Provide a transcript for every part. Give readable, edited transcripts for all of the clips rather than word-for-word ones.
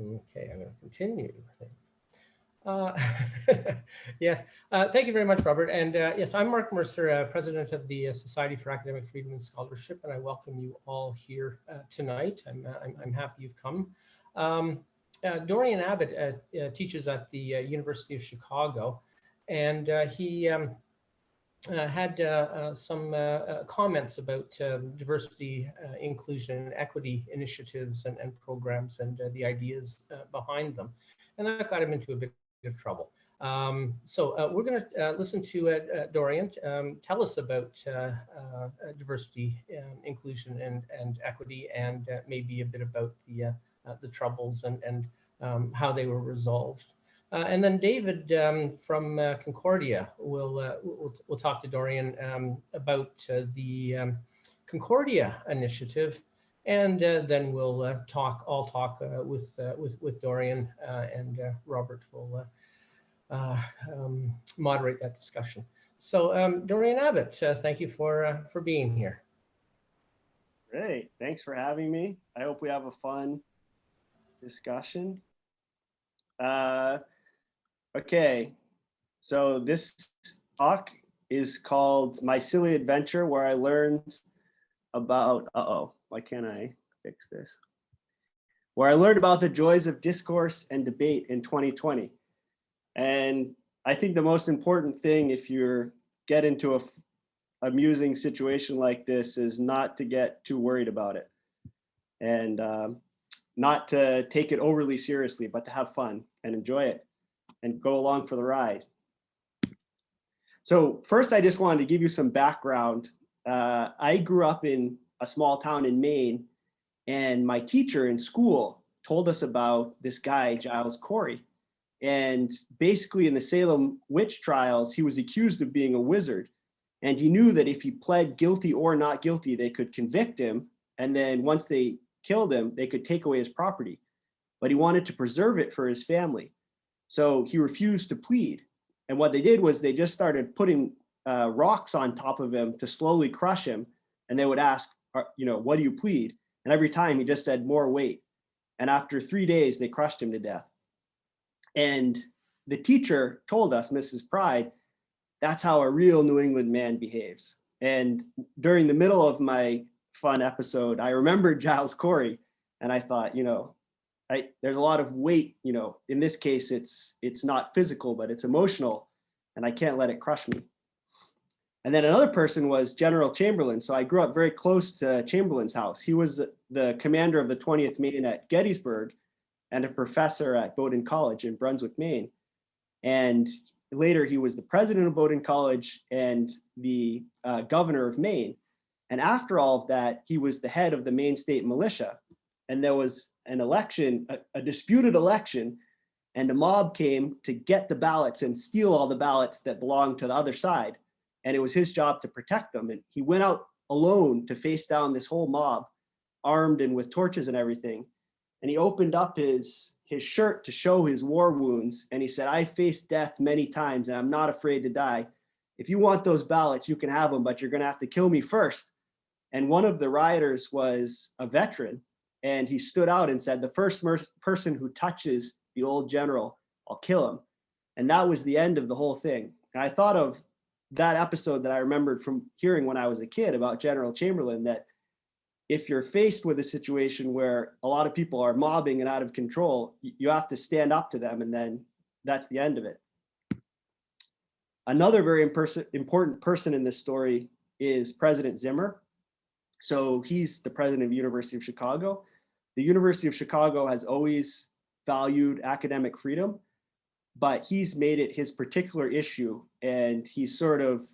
Okay, I'm going to continue. Uh, yes, thank you very much, Robert. And yes, I'm Mark Mercer, president of the Society for Academic Freedom and Scholarship, and I welcome you all here tonight. I'm happy you've come. Dorian Abbot teaches at the University of Chicago, and he had some comments about diversity, inclusion, and equity initiatives and programs and the ideas behind them. And that got him into a bit of trouble. So we're going to listen to Dorian tell us about diversity, inclusion, and equity, and maybe a bit about the troubles and how they were resolved. And then David from Concordia will talk to Dorian about the Concordia initiative, and then we'll all talk with Dorian, and Robert will moderate that discussion. So Dorian Abbot, thank you for being here. Great, thanks for having me. I hope we have a fun discussion. Okay, so this talk is called My Silly Adventure, where I learned about, why can't I fix this? Where I learned about the joys of discourse and debate in 2020. And I think the most important thing if you get into a amusing situation like this is not to get too worried about it, and not to take it overly seriously, but to have fun and enjoy it and go along for the ride. So first, I just wanted to give you some background. I grew up in a small town in Maine, and my teacher in school told us about this guy, Giles Corey. And basically in the Salem witch trials, he was accused of being a wizard. And he knew that if he pled guilty or not guilty, they could convict him. And then once they killed him, they could take away his property. But he wanted to preserve it for his family. So he refused to plead. And what they did was they just started putting rocks on top of him to slowly crush him. And they would ask, what do you plead? And every time he just said, more weight. And after 3 days, they crushed him to death. And the teacher told us, Mrs. Pride, that's how a real New England man behaves. And during the middle of my fun episode, I remembered Giles Corey, and I thought, there's a lot of weight, in this case, it's not physical, but it's emotional, and I can't let it crush me. And then another person was General Chamberlain. So I grew up very close to Chamberlain's house. He was the commander of the 20th Maine at Gettysburg and a professor at Bowdoin College in Brunswick, Maine. And later he was the president of Bowdoin College and the governor of Maine. And after all of that, he was the head of the Maine State Militia. And there was an election, a disputed election, and a mob came to get the ballots and steal all the ballots that belonged to the other side. And it was his job to protect them. And he went out alone to face down this whole mob, armed and with torches and everything. And he opened up his shirt to show his war wounds. And he said, I faced death many times and I'm not afraid to die. If you want those ballots, you can have them, but you're gonna have to kill me first. And one of the rioters was a veteran. And he stood out and said, the first person who touches the old general, I'll kill him. And that was the end of the whole thing. And I thought of that episode that I remembered from hearing when I was a kid about General Chamberlain, that if you're faced with a situation where a lot of people are mobbing and out of control, you have to stand up to them, and then that's the end of it. Another very important person in this story is President Zimmer. So he's the president of the University of Chicago. The University of Chicago has always valued academic freedom, but he's made it his particular issue, and he's sort of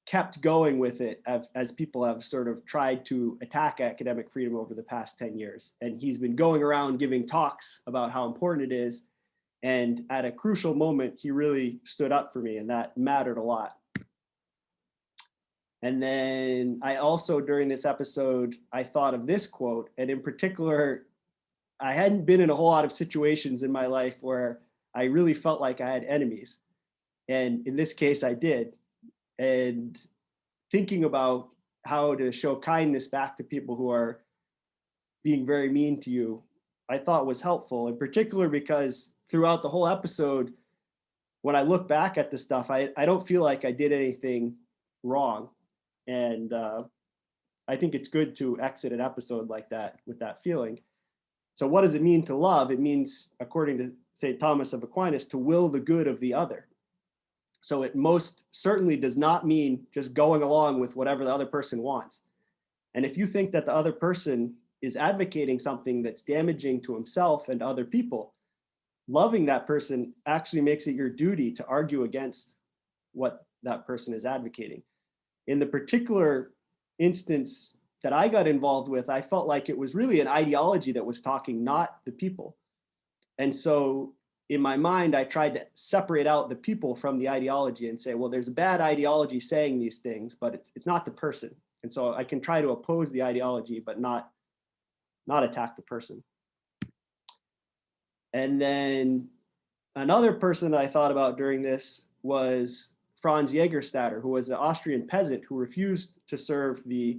kept going with it as people have sort of tried to attack academic freedom over the past 10 years. And he's been going around giving talks about how important it is. And at a crucial moment, he really stood up for me, and that mattered a lot. And then I also, during this episode, I thought of this quote, and in particular, I hadn't been in a whole lot of situations in my life where I really felt like I had enemies. And in this case, I did. And thinking about how to show kindness back to people who are being very mean to you, I thought was helpful, in particular because throughout the whole episode, when I look back at the stuff, I don't feel like I did anything wrong. And I think it's good to exit an episode like that with that feeling. So what does it mean to love? It means, according to St. Thomas of Aquinas, to will the good of the other. So it most certainly does not mean just going along with whatever the other person wants. And if you think that the other person is advocating something that's damaging to himself and other people, loving that person actually makes it your duty to argue against what that person is advocating. In the particular instance that I got involved with, I felt like it was really an ideology that was talking, not the people. And so in my mind, I tried to separate out the people from the ideology and say, well, there's a bad ideology saying these things, but it's not the person. And so I can try to oppose the ideology, but not attack the person. And then another person I thought about during this was Franz Jaegerstadter, who was an Austrian peasant who refused to serve the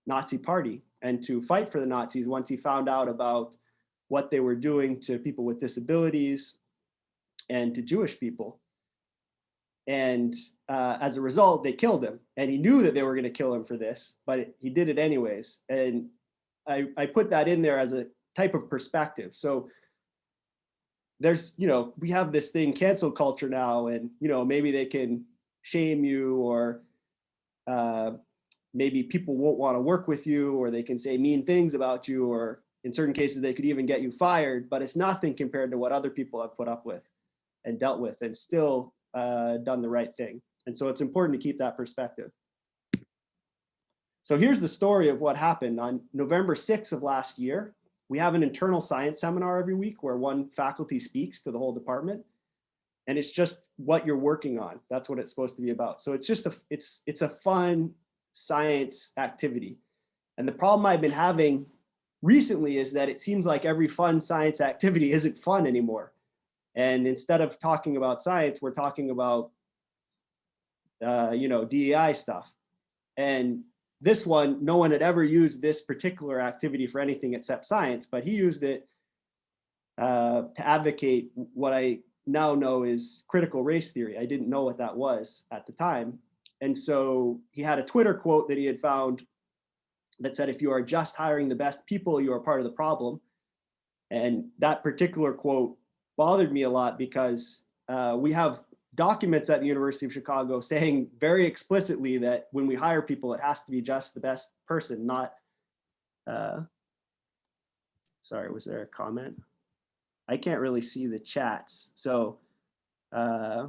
Nazi party and to fight for the Nazis once he found out about what they were doing to people with disabilities and to Jewish people. And as a result, they killed him. And he knew that they were going to kill him for this, but he did it anyways. And I put that in there as a type of perspective. So there's, we have this thing, cancel culture now, and, maybe they can shame you, or maybe people won't want to work with you, or they can say mean things about you, or in certain cases, they could even get you fired, but it's nothing compared to what other people have put up with and dealt with and still done the right thing. And so it's important to keep that perspective. So here's the story of what happened. On November 6th of last year, we have an internal science seminar every week where one faculty speaks to the whole department. And it's just what you're working on. That's what it's supposed to be about. So it's just it's a fun science activity. And the problem I've been having recently is that it seems like every fun science activity isn't fun anymore. And instead of talking about science, we're talking about, DEI stuff. And this one, no one had ever used this particular activity for anything except science, but he used it to advocate what I now know is critical race theory. I didn't know what that was at the time. And so he had a Twitter quote that he had found that said, if you are just hiring the best people, you are part of the problem. And that particular quote bothered me a lot because we have documents at the University of Chicago saying very explicitly that when we hire people, it has to be just the best person, not, sorry, was there a comment? I can't really see the chats. So why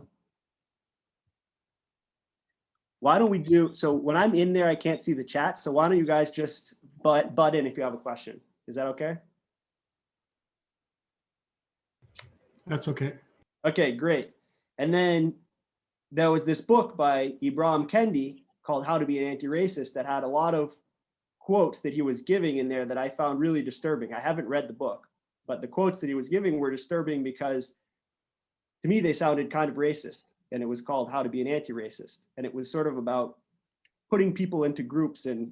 don't we do, so when I'm in there, I can't see the chat. So why don't you guys just butt in if you have a question? Is that okay? That's okay. Okay, great. And then there was this book by Ibram Kendi called How to Be an Anti-Racist that had a lot of quotes that he was giving in there that I found really disturbing. I haven't read the book, but the quotes that he was giving were disturbing because to me, they sounded kind of racist. And it was called How to Be an Anti-Racist. And it was sort of about putting people into groups and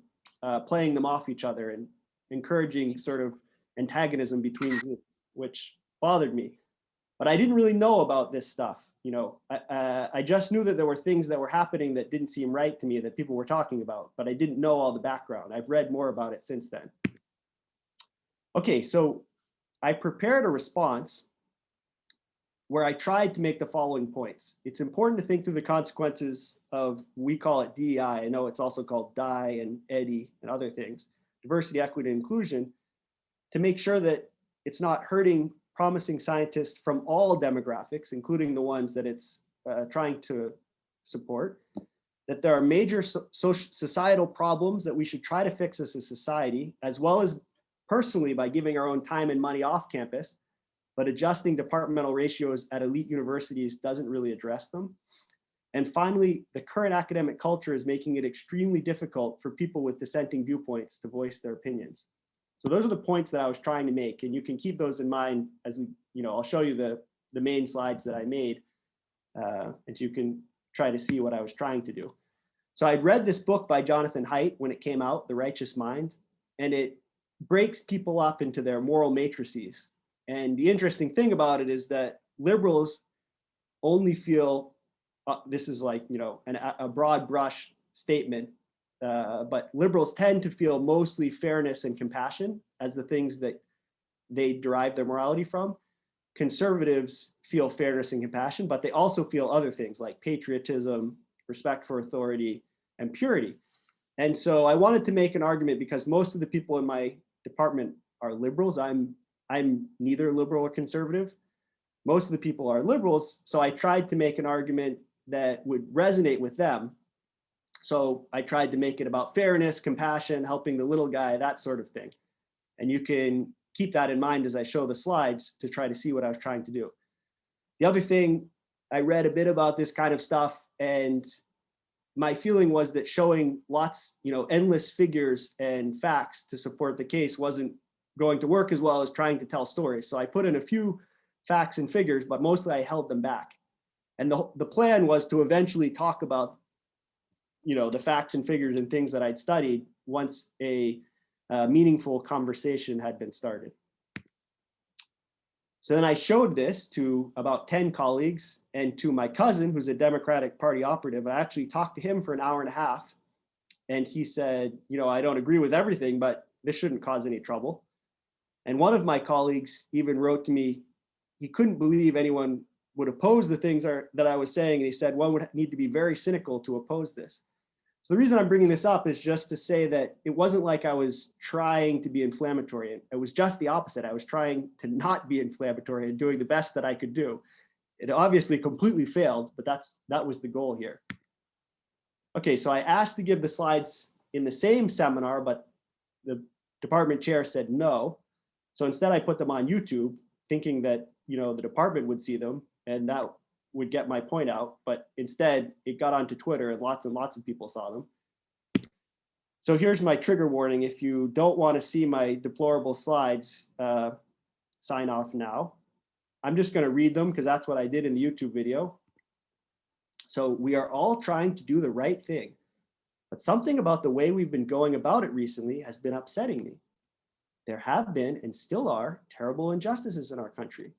playing them off each other and encouraging sort of antagonism between groups, which bothered me. But I didn't really know about this stuff. I just knew that there were things that were happening that didn't seem right to me that people were talking about, but I didn't know all the background. I've read more about it since then. Okay, so I prepared a response where I tried to make the following points. It's important to think through the consequences of, we call it DEI. I know it's also called DIE and EDI and other things, diversity, equity, and inclusion, to make sure that it's not hurting promising scientists from all demographics, including the ones that it's trying to support, that there are major societal problems that we should try to fix as a society, as well as personally by giving our own time and money off campus, but adjusting departmental ratios at elite universities doesn't really address them. And finally, the current academic culture is making it extremely difficult for people with dissenting viewpoints to voice their opinions. So those are the points that I was trying to make, and you can keep those in mind as we, I'll show you the main slides that I made, and so you can try to see what I was trying to do. So I'd read this book by Jonathan Haidt when it came out, The Righteous Mind, and it breaks people up into their moral matrices. And the interesting thing about it is that liberals only feel, this is like, a broad brush statement, but liberals tend to feel mostly fairness and compassion as the things that they derive their morality from. Conservatives feel fairness and compassion, but they also feel other things like patriotism, respect for authority, and purity. And so I wanted to make an argument because most of the people in my department are liberals. I'm neither liberal or conservative. Most of the people are liberals. So I tried to make an argument that would resonate with them. So I tried to make it about fairness, compassion, helping the little guy, that sort of thing. And you can keep that in mind as I show the slides to try to see what I was trying to do. The other thing, I read a bit about this kind of stuff, and my feeling was that showing lots, endless figures and facts to support the case wasn't going to work as well as trying to tell stories. So I put in a few facts and figures, but mostly I held them back. And the plan was to eventually talk about, the facts and figures and things that I'd studied once a meaningful conversation had been started. So then I showed this to about 10 colleagues and to my cousin, who's a Democratic Party operative. I actually talked to him for an hour and a half. And he said, I don't agree with everything, but this shouldn't cause any trouble. And one of my colleagues even wrote to me, he couldn't believe anyone would oppose the things that I was saying. And he said, one would need to be very cynical to oppose this. So the reason I'm bringing this up is just to say that it wasn't like I was trying to be inflammatory. It was just the opposite. I was trying to not be inflammatory and doing the best that I could do. It obviously completely failed, but that was the goal here. Okay, so I asked to give the slides in the same seminar, but the department chair said no. So instead I put them on YouTube, thinking that the department would see them and that would get my point out, but instead it got onto Twitter and lots of people saw them. So here's my trigger warning. If you don't want to see my deplorable slides, sign off now. I'm just going to read them because that's what I did in the YouTube video. So we are all trying to do the right thing, but something about the way we've been going about it recently has been upsetting me. There have been and still are terrible injustices in our country.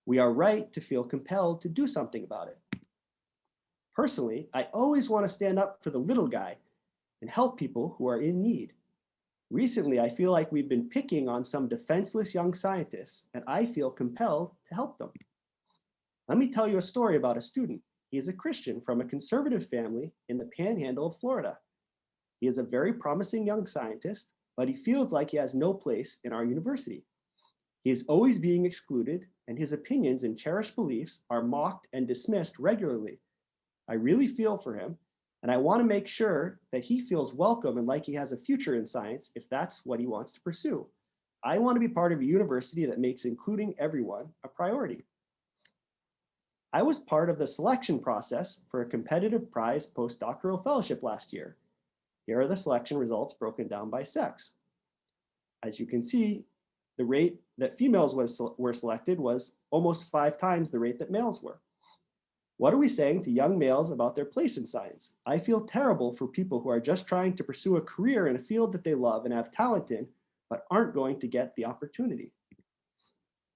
We are right to feel compelled to do something about it. Personally, I always want to stand up for the little guy and help people who are in need. Recently, I feel like we've been picking on some defenseless young scientists, and I feel compelled to help them. Let me tell you a story about a student. He is a Christian from a conservative family in the panhandle of Florida. He is a very promising young scientist, but he feels like he has no place in our university. He is always being excluded, and his opinions and cherished beliefs are mocked and dismissed regularly. I really feel for him, and I want to make sure that he feels welcome and like he has a future in science if that's what he wants to pursue. I want to be part of a university that makes including everyone a priority. I was part of the selection process for a competitive prize postdoctoral fellowship last year. Here are the selection results broken down by sex. As you can see, the rate that females were selected was almost 5 times the rate that males were. What are we saying to young males about their place in science? I feel terrible for people who are just trying to pursue a career in a field that they love and have talent in, but aren't going to get the opportunity.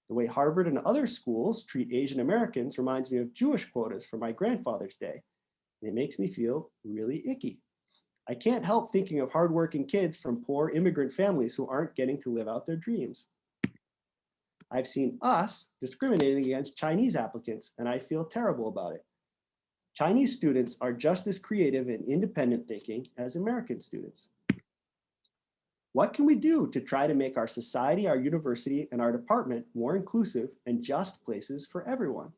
The way Harvard and other schools treat Asian Americans reminds me of Jewish quotas from my grandfather's day, and it makes me feel really icky. I can't help thinking of hardworking kids from poor immigrant families who aren't getting to live out their dreams. I've seen us discriminating against Chinese applicants, and I feel terrible about it. Chinese students are just as creative and independent thinking as American students. What can we do to try to make our society, our university, and our department more inclusive and just places for everyone?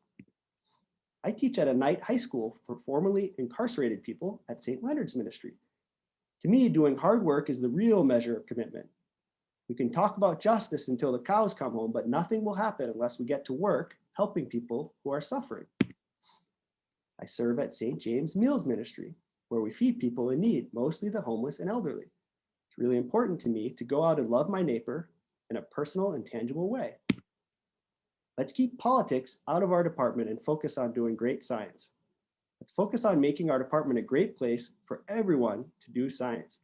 I teach at a night high school for formerly incarcerated people at St. Leonard's Ministry. To me, doing hard work is the real measure of commitment. We can talk about justice until the cows come home, but nothing will happen unless we get to work helping people who are suffering. I serve at St. James Meals Ministry, where we feed people in need, mostly the homeless and elderly. It's really important to me to go out and love my neighbor in a personal and tangible way. Let's keep politics out of our department and focus on doing great science. Let's focus on making our department a great place for everyone to do science.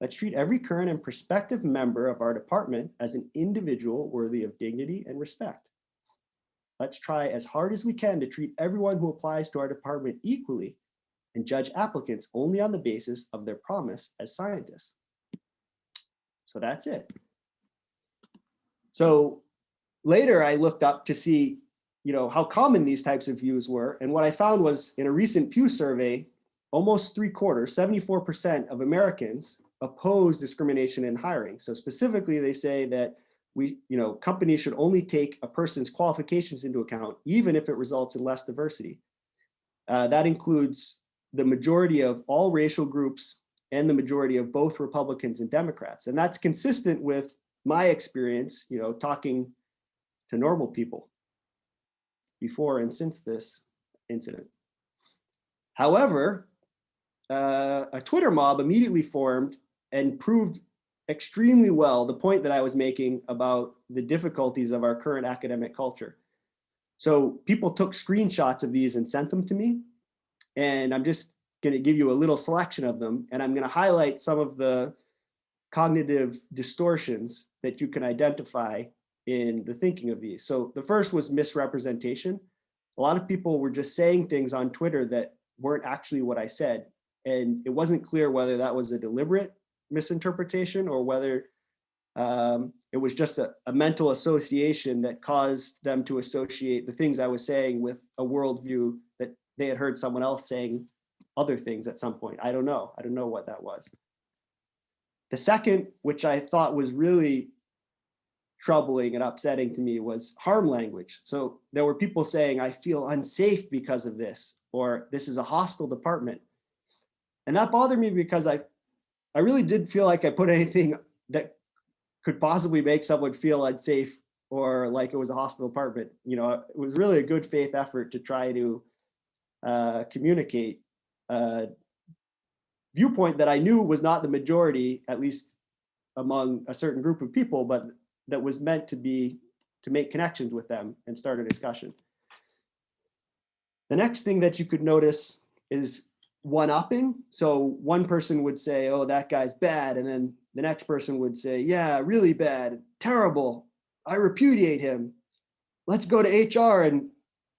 Let's treat every current and prospective member of our department as an individual worthy of dignity and respect. Let's try as hard as we can to treat everyone who applies to our department equally and judge applicants only on the basis of their promise as scientists. So that's it. So later I looked up to see, how common these types of views were. And what I found was in a recent Pew survey, almost 3/4, 74% of Americans oppose discrimination in hiring. So specifically, they say that companies should only take a person's qualifications into account, even if it results in less diversity. That includes the majority of all racial groups and the majority of both Republicans and Democrats. And that's consistent with my experience, talking to normal people before and since this incident. However, a Twitter mob immediately formed and proved extremely well the point that I was making about the difficulties of our current academic culture. So people took screenshots of these and sent them to me. And I'm just going to give you a little selection of them. And I'm going to highlight some of the cognitive distortions that you can identify in the thinking of these. So the first was misrepresentation. A lot of people were just saying things on Twitter that weren't actually what I said. And it wasn't clear whether that was a deliberate misinterpretation or whether it was just a mental association that caused them to associate the things I was saying with a worldview that they had heard someone else saying other things at some point. I don't know what that was. The second, which I thought was really troubling and upsetting to me, was harm language. So there were people saying, I feel unsafe because of this, or this is a hostile department. And that bothered me because I really did feel like I put anything that could possibly make someone feel unsafe or like it was a hostile department. It was really a good faith effort to try to communicate a viewpoint that I knew was not the majority, at least among a certain group of people, but that was meant to make connections with them and start a discussion. The next thing that you could notice is one-upping. So one person would say, oh, that guy's bad. And then the next person would say, yeah, really bad, terrible. I repudiate him. Let's go to HR and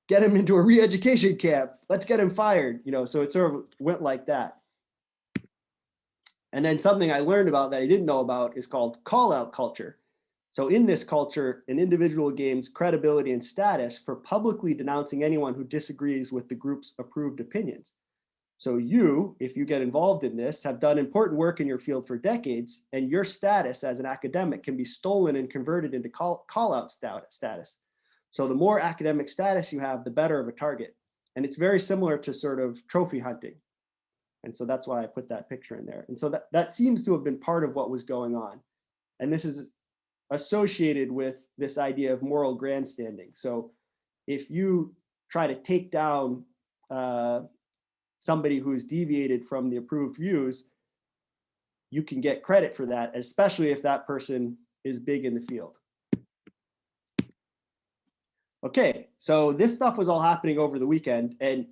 get him into a re-education camp. Let's get him fired. So it sort of went like that. And then something I learned about that I didn't know about is called call-out culture. So in this culture, an individual gains credibility and status for publicly denouncing anyone who disagrees with the group's approved opinions. So you, if you get involved in this, have done important work in your field for decades, and your status as an academic can be stolen and converted into call-out status. So the more academic status you have, the better of a target. And it's very similar to sort of trophy hunting. And so that's why I put that picture in there. And so that seems to have been part of what was going on. And this is associated with this idea of moral grandstanding. So if you try to take down somebody who's deviated from the approved views, you can get credit for that, especially if that person is big in the field. Okay, so this stuff was all happening over the weekend, and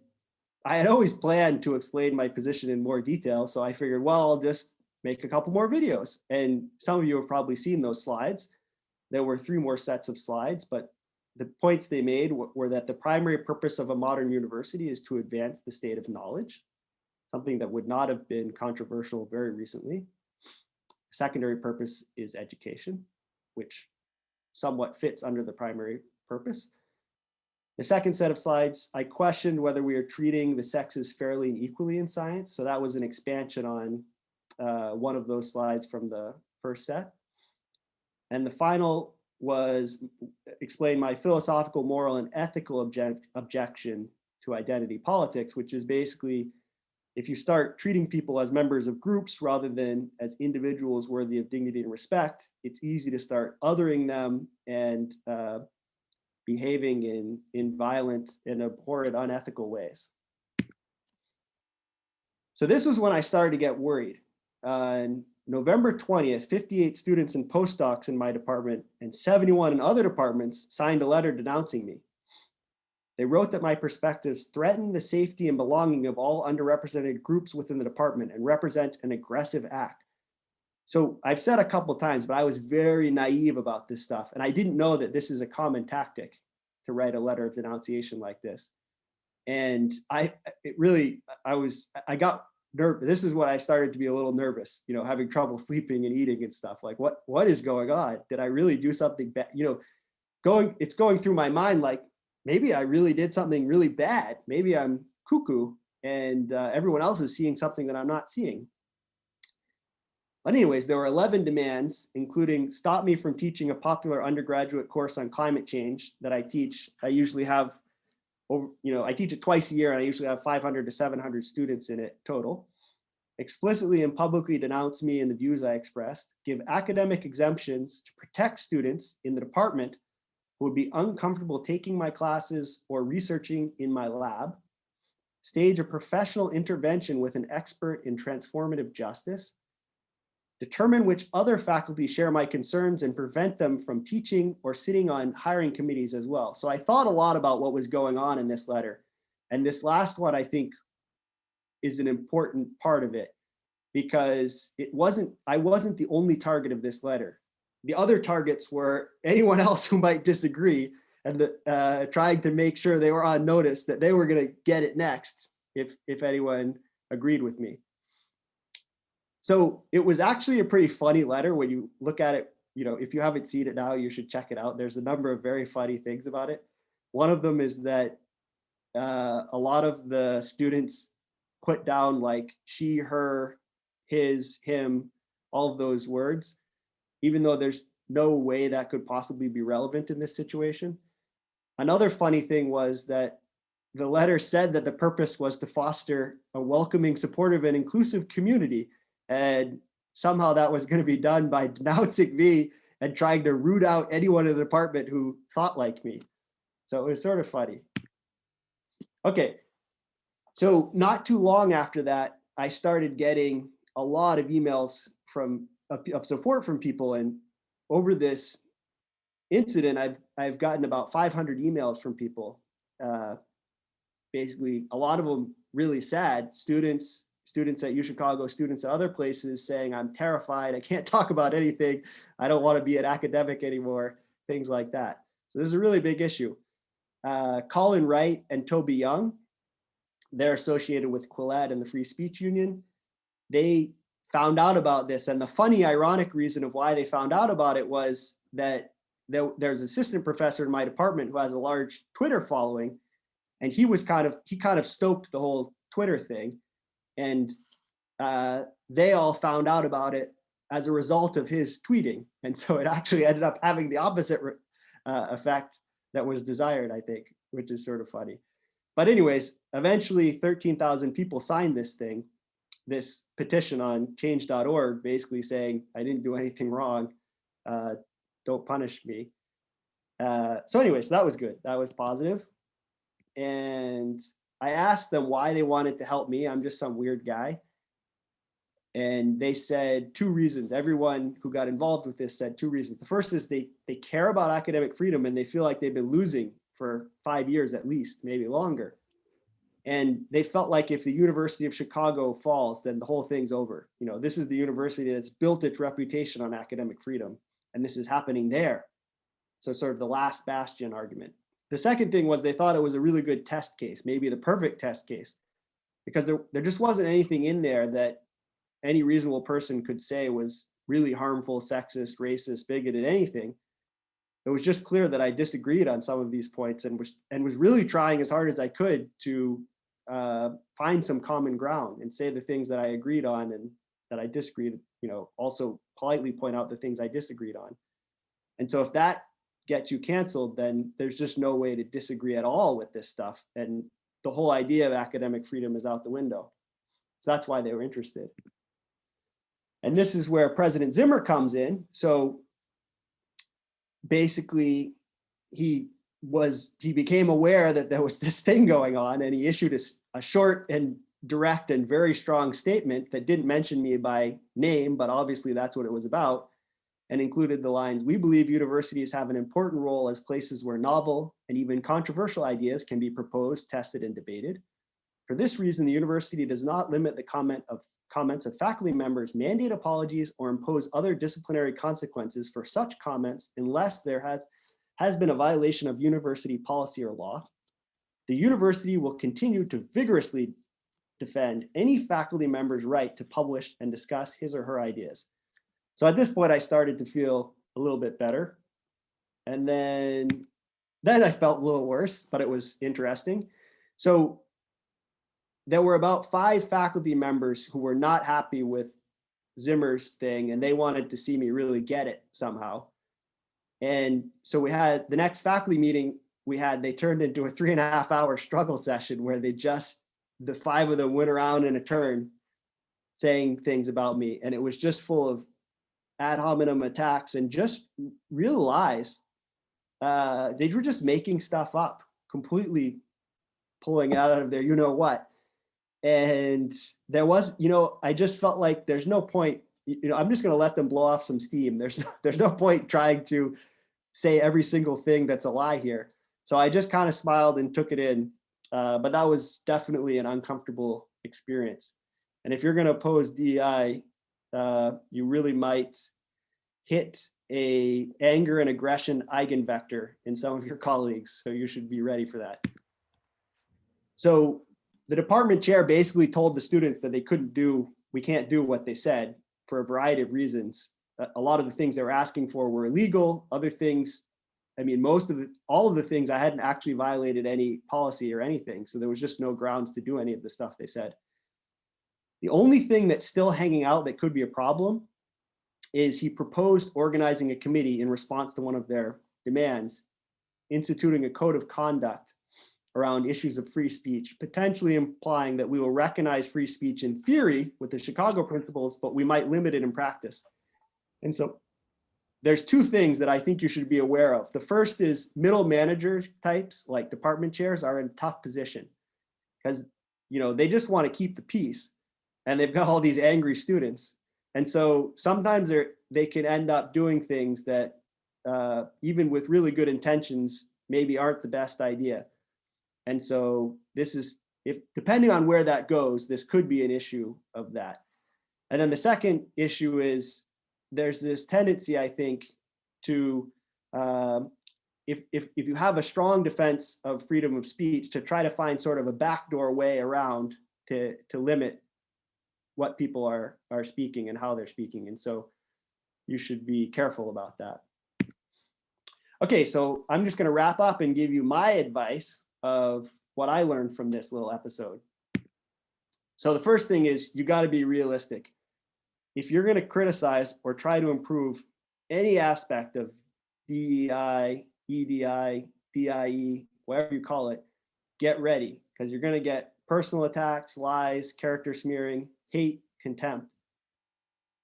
I had always planned to explain my position in more detail, so I figured, well, I'll just make a couple more videos. And some of you have probably seen those slides. There were 3 more sets of slides, but the points they made were that the primary purpose of a modern university is to advance the state of knowledge, something that would not have been controversial very recently. Secondary purpose is education, which somewhat fits under the primary purpose. The second set of slides, I questioned whether we are treating the sexes fairly and equally in science. So that was an expansion on one of those slides from the first set. And the final was explain my philosophical, moral, and ethical objection to identity politics, which is basically if you start treating people as members of groups rather than as individuals worthy of dignity and respect, it's easy to start othering them and behaving in violent and abhorrent, unethical ways. So this was when I started to get worried. On November 20th, 58 students and postdocs in my department and 71 in other departments signed a letter denouncing me. They wrote that my perspectives threaten the safety and belonging of all underrepresented groups within the department and represent an aggressive act. So I've said a couple times, but I was very naive about this stuff. And I didn't know that this is a common tactic to write a letter of denunciation like this. And I got nervous. This is when I started to be a little nervous, having trouble sleeping and eating and stuff. Like, what is going on? Did I really do something bad? It's going through my mind, like, maybe I really did something really bad. Maybe I'm cuckoo and everyone else is seeing something that I'm not seeing. But anyways, there were 11 demands, including stop me from teaching a popular undergraduate course on climate change that I teach. I usually have, I teach it twice a year, and I usually have 500 to 700 students in it total. Explicitly and publicly denounce me and the views I expressed. Give academic exemptions to protect students in the department who would be uncomfortable taking my classes or researching in my lab. Stage a professional intervention with an expert in transformative justice. Determine which other faculty share my concerns and prevent them from teaching or sitting on hiring committees as well. So I thought a lot about what was going on in this letter. And this last one, I think, is an important part of it, because I wasn't the only target of this letter. The other targets were anyone else who might disagree, and trying to make sure they were on notice that they were going to get it next if anyone agreed with me. So it was actually a pretty funny letter when you look at it. If you haven't seen it now, you should check it out. There's a number of very funny things about it. One of them is that a lot of the students put down like she, her, his, him, all of those words, even though there's no way that could possibly be relevant in this situation. Another funny thing was that the letter said that the purpose was to foster a welcoming, supportive, and inclusive community. And somehow that was going to be done by denouncing me and trying to root out anyone in the department who thought like me. So it was sort of funny. Okay, so not too long after that, I started getting a lot of emails of support from people. And over this incident, I've gotten about 500 emails from people. Basically, a lot of them really sad, students at UChicago, students at other places saying, I'm terrified, I can't talk about anything, I don't want to be an academic anymore, things like that. So this is a really big issue. Colin Wright and Toby Young, they're associated with Quillette and the Free Speech Union. They found out about this, and the funny, ironic reason of why they found out about it was that there's an assistant professor in my department who has a large Twitter following, and he kind of stoked the whole Twitter thing. And they all found out about it as a result of his tweeting. And so it actually ended up having the opposite effect that was desired, I think, which is sort of funny. But anyways, eventually 13,000 people signed this petition on change.org, basically saying, I didn't do anything wrong, don't punish me. So anyways, that was good, that was positive. And I asked them why they wanted to help me. I'm just some weird guy. And they said two reasons. Everyone who got involved with this said two reasons. The first is they care about academic freedom, and they feel like they've been losing for 5 years at least, maybe longer. And they felt like if the University of Chicago falls, then the whole thing's over. This is the university that's built its reputation on academic freedom, and this is happening there. So sort of the last bastion argument. The second thing was they thought it was a really good test case, maybe the perfect test case, because there just wasn't anything in there that any reasonable person could say was really harmful, sexist, racist, bigoted, anything. It was just clear that I disagreed on some of these points and was really trying as hard as I could to find some common ground and say the things that I agreed on and that I disagreed, also politely point out the things I disagreed on. And so if that gets you canceled, then there's just no way to disagree at all with this stuff. And the whole idea of academic freedom is out the window. So that's why they were interested. And this is where President Zimmer comes in. So basically, he became aware that there was this thing going on, and he issued a short and direct and very strong statement that didn't mention me by name, but obviously that's what it was about, and included the lines, "We believe universities have an important role as places where novel and even controversial ideas can be proposed, tested, and debated. For this reason, the university does not limit the comments of faculty members, mandate apologies, or impose other disciplinary consequences for such comments unless there has been a violation of university policy or law. The university will continue to vigorously defend any faculty member's right to publish and discuss his or her ideas. So at this point, I started to feel a little bit better. And then I felt a little worse, but it was interesting. So there were about 5 faculty members who were not happy with Zimmer's thing, and they wanted to see me really get it somehow. And so we had the next faculty meeting they turned into a 3.5-hour struggle session where the 5 of them went around in a turn saying things about me. And it was just full of ad hominem attacks and just real lies. They were just making stuff up, completely pulling out of their you-know-what. And there was, I just felt like there's no point, I'm just going to let them blow off some steam. There's no point trying to say every single thing that's a lie here. So I just kind of smiled and took it in. But that was definitely an uncomfortable experience. And if you're going to oppose DEI, you really might hit a anger and aggression eigenvector in some of your colleagues. So you should be ready for that. So the department chair basically told the students that we can't do what they said for a variety of reasons. A lot of the things they were asking for were illegal. Other things, all of the things, I hadn't actually violated any policy or anything. So there was just no grounds to do any of the stuff they said. The only thing that's still hanging out that could be a problem is he proposed organizing a committee in response to one of their demands, instituting a code of conduct around issues of free speech, potentially implying that we will recognize free speech in theory with the Chicago principles, but we might limit it in practice. And so there's 2 things that I think you should be aware of. The first is middle manager types like department chairs are in a tough position because they just want to keep the peace and they've got all these angry students. And so sometimes they can end up doing things that even with really good intentions, maybe aren't the best idea. And so depending on where that goes, this could be an issue of that. And then the second issue is there's this tendency, I think, to, if you have a strong defense of freedom of speech, to try to find sort of a backdoor way around to limit what people are speaking and how they're speaking. And so you should be careful about that. Okay, so I'm just going to wrap up and give you my advice of what I learned from this little episode. So the first thing is you got to be realistic. If you're going to criticize or try to improve any aspect of DEI, EDI, DIE, whatever you call it, get ready because you're going to get personal attacks, lies, character smearing, hate, contempt,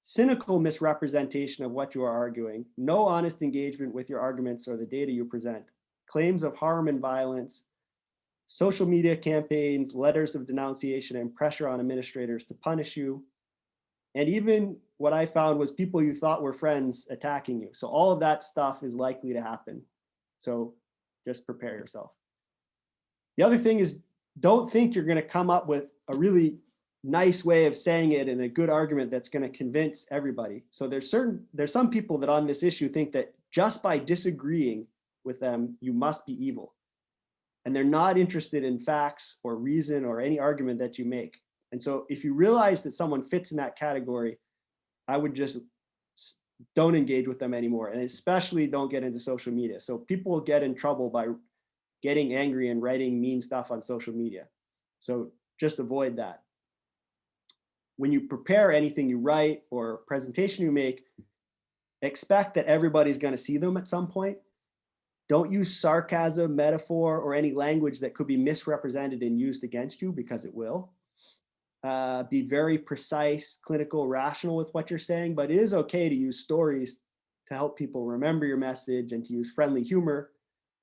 cynical misrepresentation of what you are arguing, no honest engagement with your arguments or the data you present, claims of harm and violence, social media campaigns, letters of denunciation, and pressure on administrators to punish you. And even what I found was people you thought were friends attacking you. So all of that stuff is likely to happen. So just prepare yourself. The other thing is, don't think you're going to come up with a really nice way of saying it and a good argument that's going to convince everybody. So there's some people that on this issue think that just by disagreeing with them, you must be evil. And they're not interested in facts or reason or any argument that you make. And so if you realize that someone fits in that category, I would just don't engage with them anymore. And especially don't get into social media. So people will get in trouble by getting angry and writing mean stuff on social media. So just avoid that. When you prepare anything you write or presentation you make, expect that everybody's going to see them at some point. Don't use sarcasm, metaphor, or any language that could be misrepresented and used against you, because it will. Be very precise, clinical, rational with what you're saying, but it is okay to use stories to help people remember your message and to use friendly humor,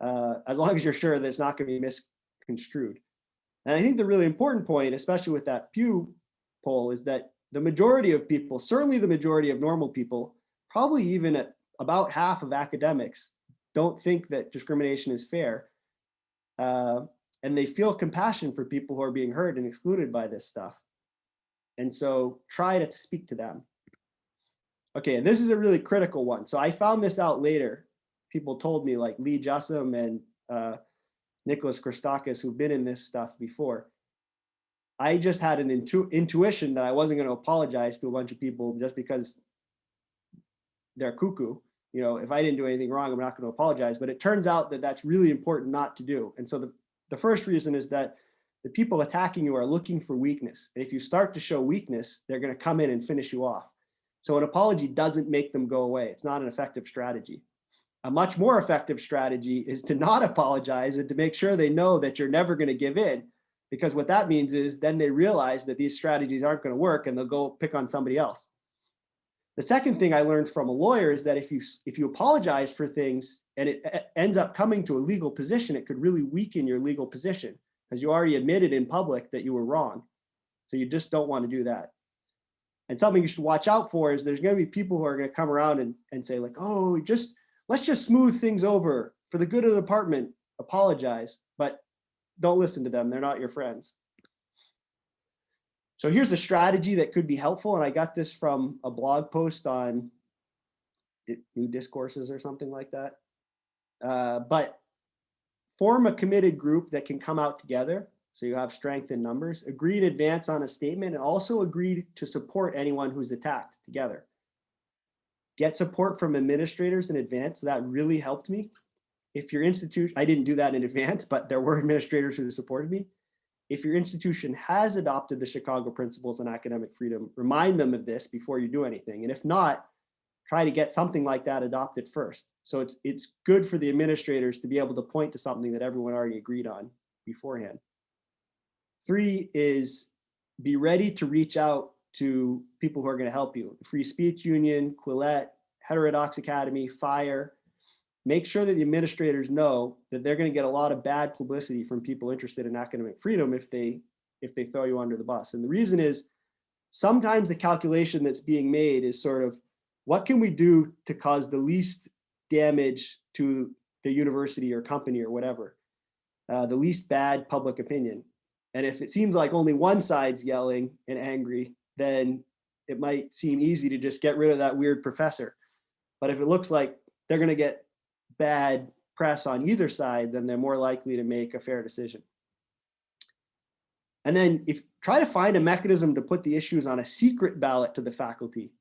as long as you're sure that it's not going to be misconstrued. And I think the really important point, especially with that Pew poll, is that the majority of people, certainly the majority of normal people, probably even at about half of academics, don't think that discrimination is fair. And they feel compassion for people who are being hurt and excluded by this stuff. And so try to speak to them. Okay, this is a really critical one. So I found this out later. People told me, like Lee Jussum and Nicholas Christakis, who've been in this stuff before. I just had an intuition that I wasn't going to apologize to a bunch of people just because they're cuckoo. You know, if I didn't do anything wrong, I'm not going to apologize. But it turns out that that's really important not to do. And so the first reason is that the people attacking you are looking for weakness. And if you start to show weakness, they're going to come in and finish you off. So an apology doesn't make them go away. It's not an effective strategy. A much more effective strategy is to not apologize and to make sure they know that you're never going to give in. Because what that means is then they realize that these strategies aren't going to work and they'll go pick on somebody else. The second thing I learned from a lawyer is that if you apologize for things and it ends up coming to a legal position, it could really weaken your legal position because you already admitted in public that you were wrong. So you just don't want to do that. And something you should watch out for is there's going to be people who are going to come around and say like, oh, let's just smooth things over for the good of the department, apologize, but don't listen to them. They're not your friends. So here's a strategy that could be helpful. And I got this from a blog post on New Discourses or something like that. But form a committed group that can come out together. So you have strength in numbers, agree in advance on a statement, and also agree to support anyone who's attacked together. Get support from administrators in advance. That really helped me. If your institution, I didn't do that in advance, but there were administrators who supported me. If your institution has adopted the Chicago Principles on Academic Freedom, remind them of this before you do anything. And if not, try to get something like that adopted first. So it's good for the administrators to be able to point to something that everyone already agreed on beforehand. 3 is be ready to reach out to people who are going to help you. Free Speech Union, Quillette, Heterodox Academy, FIRE. Make sure that the administrators know that they're going to get a lot of bad publicity from people interested in academic freedom if they throw you under the bus. And the reason is sometimes the calculation that's being made is sort of, what can we do to cause the least damage to the university or company or whatever, the least bad public opinion. And if it seems like only one side's yelling and angry, then it might seem easy to just get rid of that weird professor. But if it looks like they're going to get bad press on either side, then they're more likely to make a fair decision. And then try to find a mechanism to put the issues on a secret ballot to the faculty.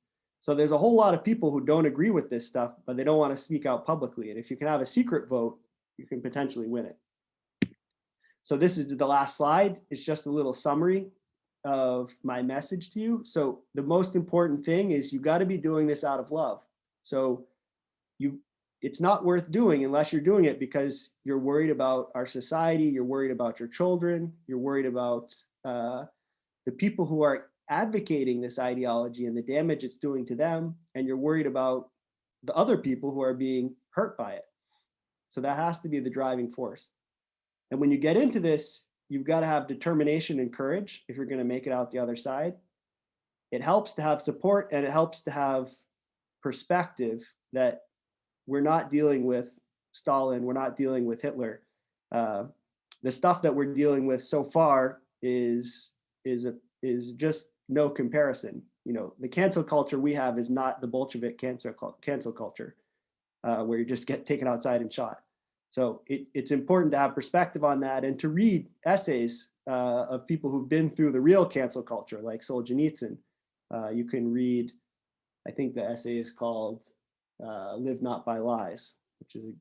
So there's a whole lot of people who don't agree with this stuff, but they don't want to speak out publicly. And if you can have a secret vote, you can potentially win it. So this is the last slide. It's just a little summary of my message to you. So the most important thing is you got to be doing this out of love. So it's not worth doing unless you're doing it because you're worried about our society, you're worried about your children, you're worried about the people who are advocating this ideology and the damage it's doing to them, and you're worried about the other people who are being hurt by it. So that has to be the driving force. And when you get into this, you've got to have determination and courage if you're going to make it out the other side. It helps to have support, and it helps to have perspective that we're not dealing with Stalin, we're not dealing with Hitler. The stuff that we're dealing with so far is just no comparison. You know, the cancel culture we have is not the Bolshevik cancel culture, where you just get taken outside and shot. So it's important to have perspective on that and to read essays of people who've been through the real cancel culture, like Solzhenitsyn. You can read, I think the essay is called Live Not by Lies, which is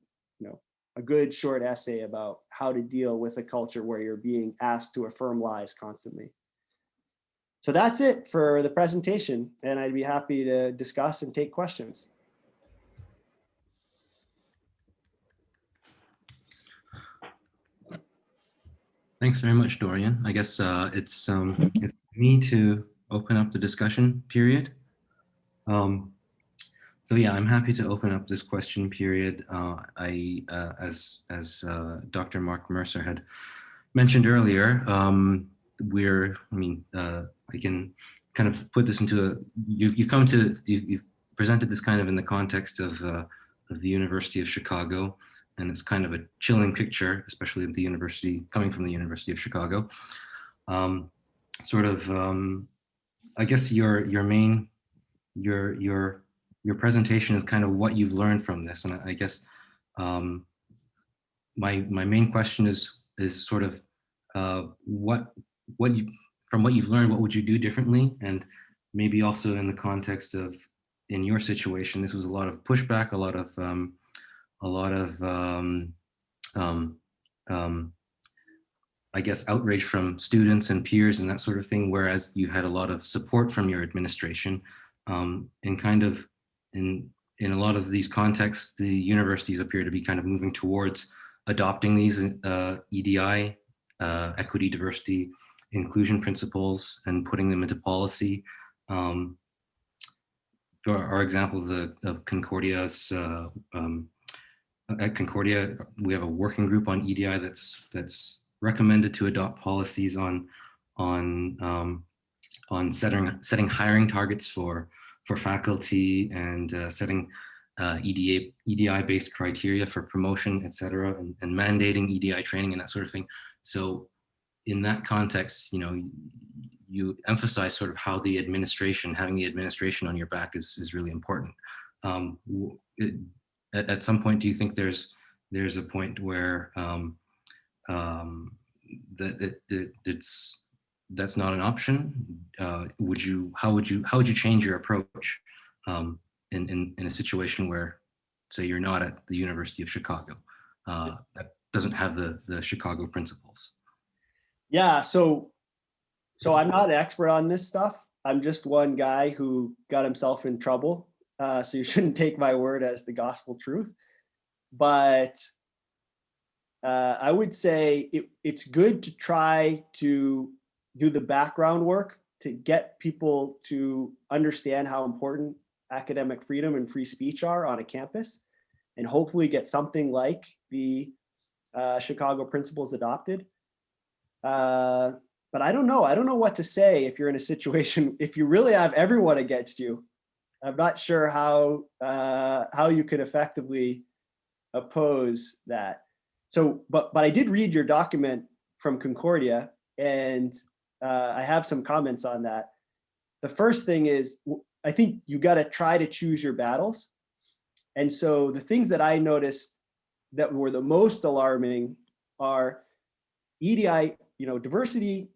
a good short essay about how to deal with a culture where you're being asked to affirm lies constantly. So that's it for the presentation, and I'd be happy to discuss and take questions. Thanks very much, Dorian. I guess it's me to open up the discussion period. So yeah, I'm happy to open up this question period. As Dr. Mark Mercer had mentioned earlier, I can kind of put this into you've presented this kind of in the context of the University of Chicago, and it's kind of a chilling picture, especially of the university, coming from the University of Chicago. I guess your presentation is kind of what you've learned from this, and I guess my main question is sort of what you, from what you've learned, what would you do differently, and maybe also in the context of, in your situation, this was a lot of pushback, a lot of I guess outrage from students and peers and that sort of thing, whereas you had a lot of support from your administration, and kind of in a lot of these contexts, the universities appear to be kind of moving towards adopting these EDI, equity, diversity, inclusion principles, and putting them into policy. There are examples of Concordia's, at Concordia, we have a working group on EDI that's recommended to adopt policies on setting hiring targets for faculty, and setting EDI-based criteria for promotion, et cetera, and mandating EDI training and that sort of thing. So in that context, you emphasize sort of how the administration, having the administration on your back is really important. At some point, do you think there's a point where that's not an option? How would you change your approach in a situation where, say, you're not at the University of Chicago, that doesn't have the Chicago principles? Yeah, so I'm not an expert on this stuff. I'm just one guy who got himself in trouble. So you shouldn't take my word as the gospel truth. But I would say it's good to try to do the background work to get people to understand how important academic freedom and free speech are on a campus, and hopefully get something like the Chicago principles adopted. But I don't know what to say if you're in a situation, if you really have everyone against you. I'm not sure how you could effectively oppose that. So, but I did read your document from Concordia, and I have some comments on that. The first thing is, I think you got to try to choose your battles. And so the things that I noticed that were the most alarming are EDI, diversity,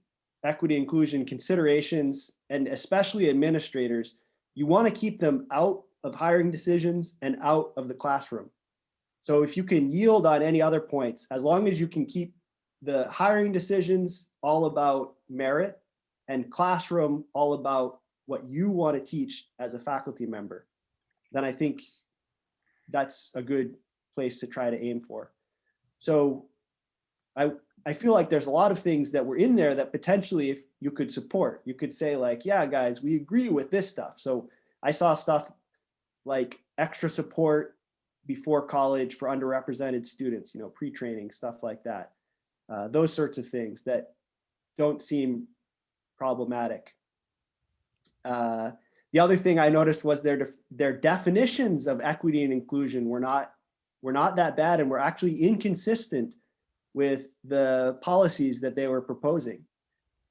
equity, inclusion considerations, and especially administrators. You want to keep them out of hiring decisions and out of the classroom. So if you can yield on any other points, as long as you can keep the hiring decisions all about merit and classroom all about what you want to teach as a faculty member, then I think that's a good place to try to aim for. So I feel like there's a lot of things that were in there that potentially, if you could support, you could say like, yeah, guys, we agree with this stuff. So I saw stuff like extra support before college for underrepresented students, pre-training, stuff like that. Those sorts of things that don't seem problematic. The other thing I noticed was their definitions of equity and inclusion were not that bad, and were actually inconsistent with the policies that they were proposing.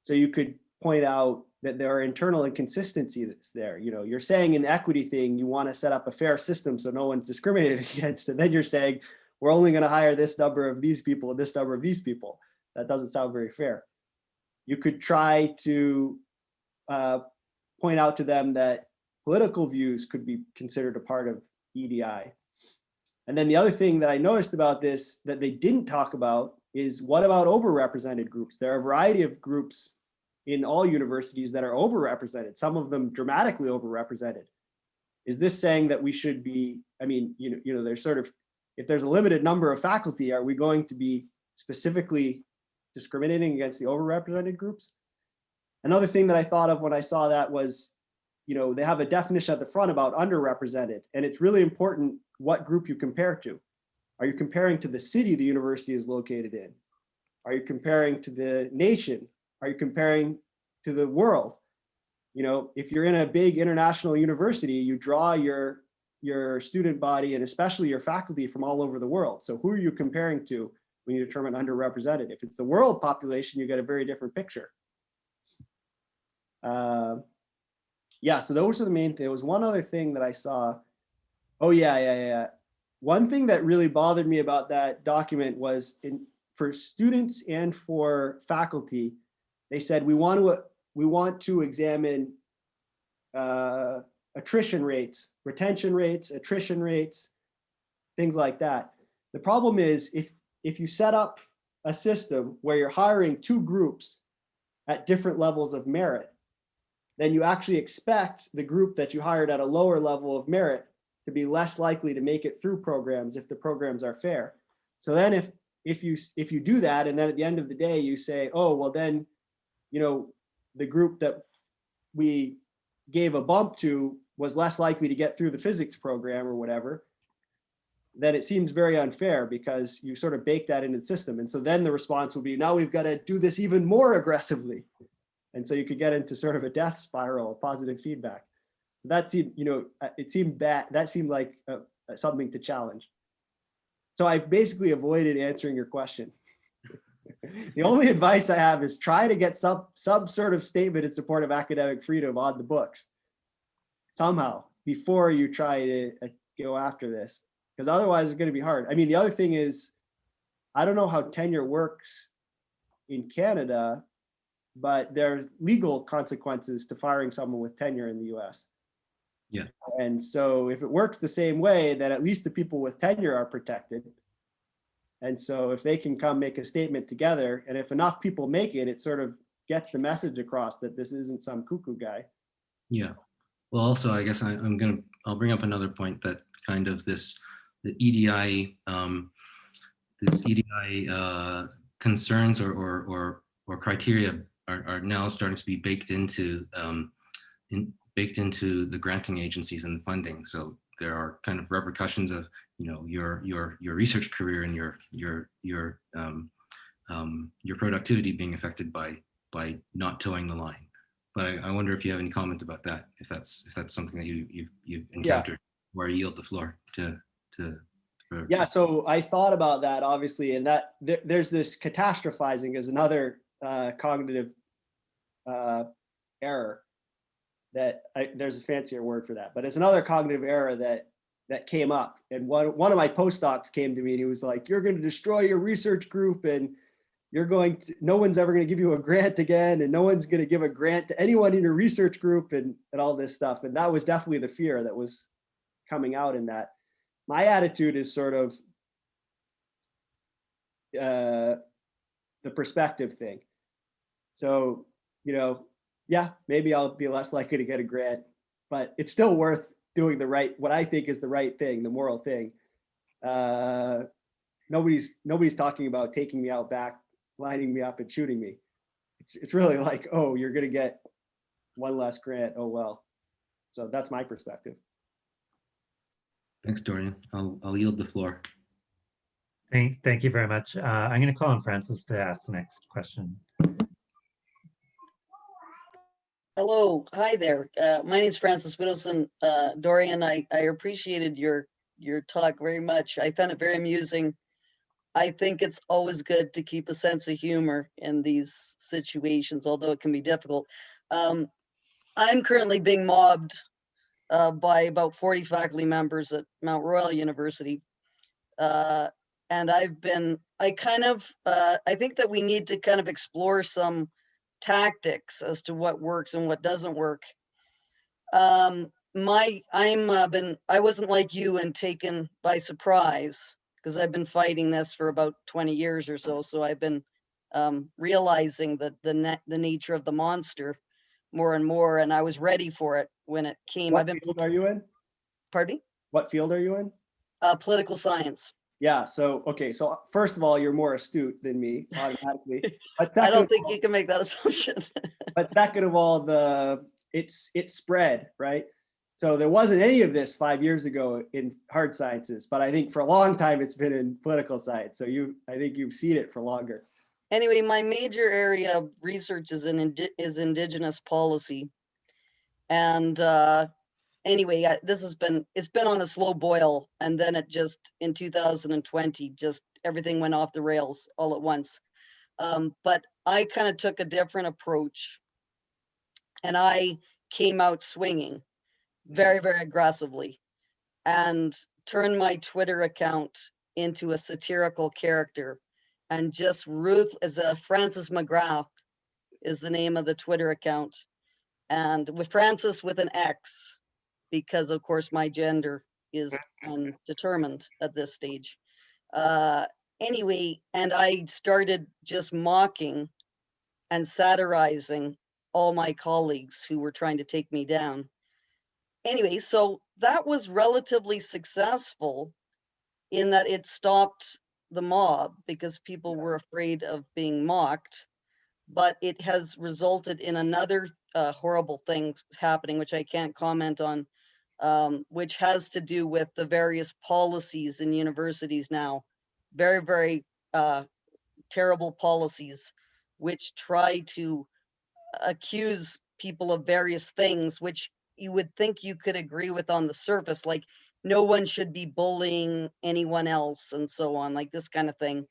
So you could point out that there are internal inconsistencies there. You're saying in the equity thing, you want to set up a fair system so no one's discriminated against, and then you're saying we're only going to hire this number of these people and this number of these people. That doesn't sound very fair. You could try to point out to them that political views could be considered a part of EDI. And then the other thing that I noticed about this that they didn't talk about is, what about overrepresented groups? There are a variety of groups in all universities that are overrepresented, some of them dramatically overrepresented. Is this saying that we should be, there's sort of, if there's a limited number of faculty, are we going to be specifically discriminating against the overrepresented groups? Another thing that I thought of when I saw that was, they have a definition at the front about underrepresented, and it's really important what group you compare to. Are you comparing to the city the university is located in? Are you comparing to the nation? Are you comparing to the world? If you're in a big international university, you draw your student body and especially your faculty from all over the world. So who are you comparing to when you determine underrepresented? If it's the world population, you get a very different picture. Yeah, so those are the main thing. There was one other thing that I saw. Oh yeah. One thing that really bothered me about that document was for students and for faculty, they said we want to examine attrition rates, retention rates, attrition rates, things like that. The problem is if you set up a system where you're hiring two groups at different levels of merit, then you actually expect the group that you hired at a lower level of merit to be less likely to make it through programs if the programs are fair. So then if you do that, and then at the end of the day you say, oh, well then, the group that we gave a bump to was less likely to get through the physics program or whatever, then it seems very unfair because you sort of bake that into the system. And so then the response will be, now we've got to do this even more aggressively. And so you could get into sort of a death spiral of positive feedback. So that seemed, it seemed bad. That seemed like something to challenge. So I basically avoided answering your question. The only advice I have is try to get some sort of statement in support of academic freedom on the books somehow before you try to go after this, because otherwise it's going to be hard. I mean, the other thing is, I don't know how tenure works in Canada, but there's legal consequences to firing someone with tenure in the US. Yeah. And so if it works the same way, then at least the people with tenure are protected. And so if they can come make a statement together, and if enough people make it, it sort of gets the message across that this isn't some cuckoo guy. Yeah. Well, also, I guess I'll bring up another point that kind of the EDI, concerns or criteria are now starting to be baked into the granting agencies and the funding. So there are kind of repercussions of your research career and your productivity being affected by not towing the line. But I wonder if you have any comment about that, if that's something that you've encountered. Where I yield the floor to. Yeah, so I thought about that obviously, and that there's this catastrophizing as another cognitive error that there's a fancier word for that, but it's another cognitive error that came up. And one of my postdocs came to me and he was like, "You're going to destroy your research group, and no one's ever going to give you a grant again, and no one's going to give a grant to anyone in your research group," and all this stuff. And that was definitely the fear that was coming out in that. My attitude is sort of the perspective thing. So, yeah, maybe I'll be less likely to get a grant, but it's still worth doing what I think is the right thing, the moral thing. Nobody's talking about taking me out back, lining me up and shooting me. It's really like, oh, you're going to get one less grant. Oh, well. So that's my perspective. Thanks, Dorian. I'll yield the floor. Thank you very much. I'm going to call on Francis to ask the next question. Hello, hi there. My name is Francis Whittleson. Dorian, I appreciated your talk very much. I found it very amusing. I think it's always good to keep a sense of humor in these situations, although it can be difficult. I'm currently being mobbed by about 40 faculty members at Mount Royal University. And I think that we need to kind of explore some tactics as to what works and what doesn't work. I wasn't like you and taken by surprise, because I've been fighting this for about 20 years or so. So I've been realizing that the nature of the monster more and more, and I was ready for it when it came. What field are you in? Pardon me? What field are you in? Political science. Yeah. So, okay. So first of all, you're more astute than me automatically. But I don't think you can make that assumption. But second of all, it's spread, right? So there wasn't any of this 5 years ago in hard sciences, but I think for a long time it's been in political science. So I think you've seen it for longer. Anyway, my major area of research is Indigenous policy. And anyway, it's been on a slow boil, and then it just, in 2020, just everything went off the rails all at once. But I kind of took a different approach, and I came out swinging very, very aggressively and turned my Twitter account into a satirical character and just as Francis McGrath is the name of the Twitter account, and with Francis with an X, because of course my gender is undetermined at this stage. Anyway, and I started just mocking and satirizing all my colleagues who were trying to take me down. Anyway, so that was relatively successful in that it stopped the mob because people were afraid of being mocked, but it has resulted in another horrible thing happening, which I can't comment on, which has to do with the various policies in universities now. Very, very terrible policies, which try to accuse people of various things, which you would think you could agree with on the surface, like no one should be bullying anyone else and so on, like this kind of thing.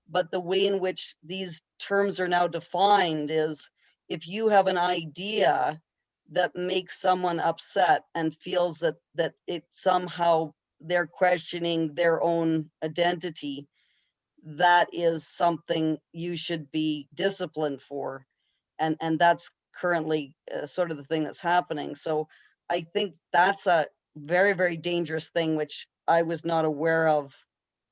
But the way in which these terms are now defined is if you have an idea that makes someone upset and feels that it somehow they're questioning their own identity, that is something you should be disciplined for. And that's currently sort of the thing that's happening. So I think that's a very, very dangerous thing, which I was not aware of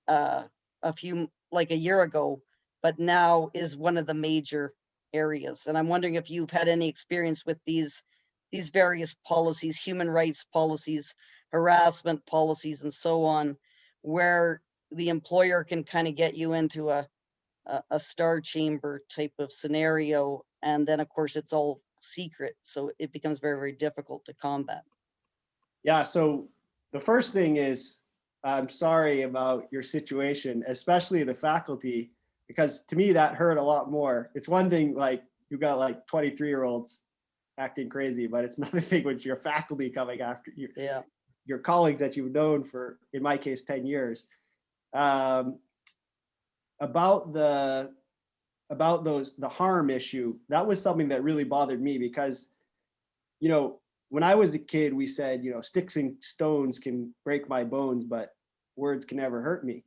like a year ago, but now is one of the major areas. And I'm wondering if you've had any experience with these various policies, human rights policies, harassment policies, and so on, where the employer can kind of get you into a star chamber type of scenario. And then of course it's all secret. So it becomes very, very difficult to combat. Yeah, so the first thing is, I'm sorry about your situation, especially the faculty, because to me that hurt a lot more. It's one thing, like you got like 23-year-olds acting crazy, but it's another thing when your faculty coming after you, your colleagues that you've known for, in my case, 10 years. About the harm issue, that was something that really bothered me because, you know, when I was a kid, we said, you know, sticks and stones can break my bones, but words can never hurt me.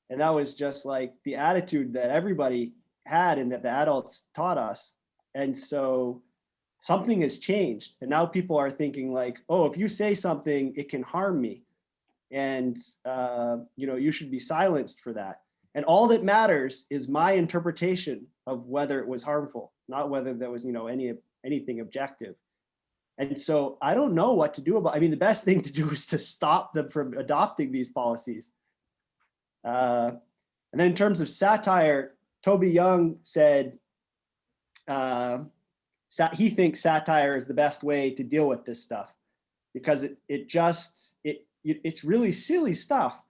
And that was just like the attitude that everybody had and that the adults taught us. And so something has changed. And now people are thinking like, oh, if you say something, it can harm me. And, you know, you should be silenced for that. And all that matters is my interpretation of whether it was harmful, not whether there was, you know, anything objective. And so I don't know what to do about, I mean, the best thing to do is to stop them from adopting these policies. And then in terms of satire, Toby Young said he thinks satire is the best way to deal with this stuff because it's really silly stuff.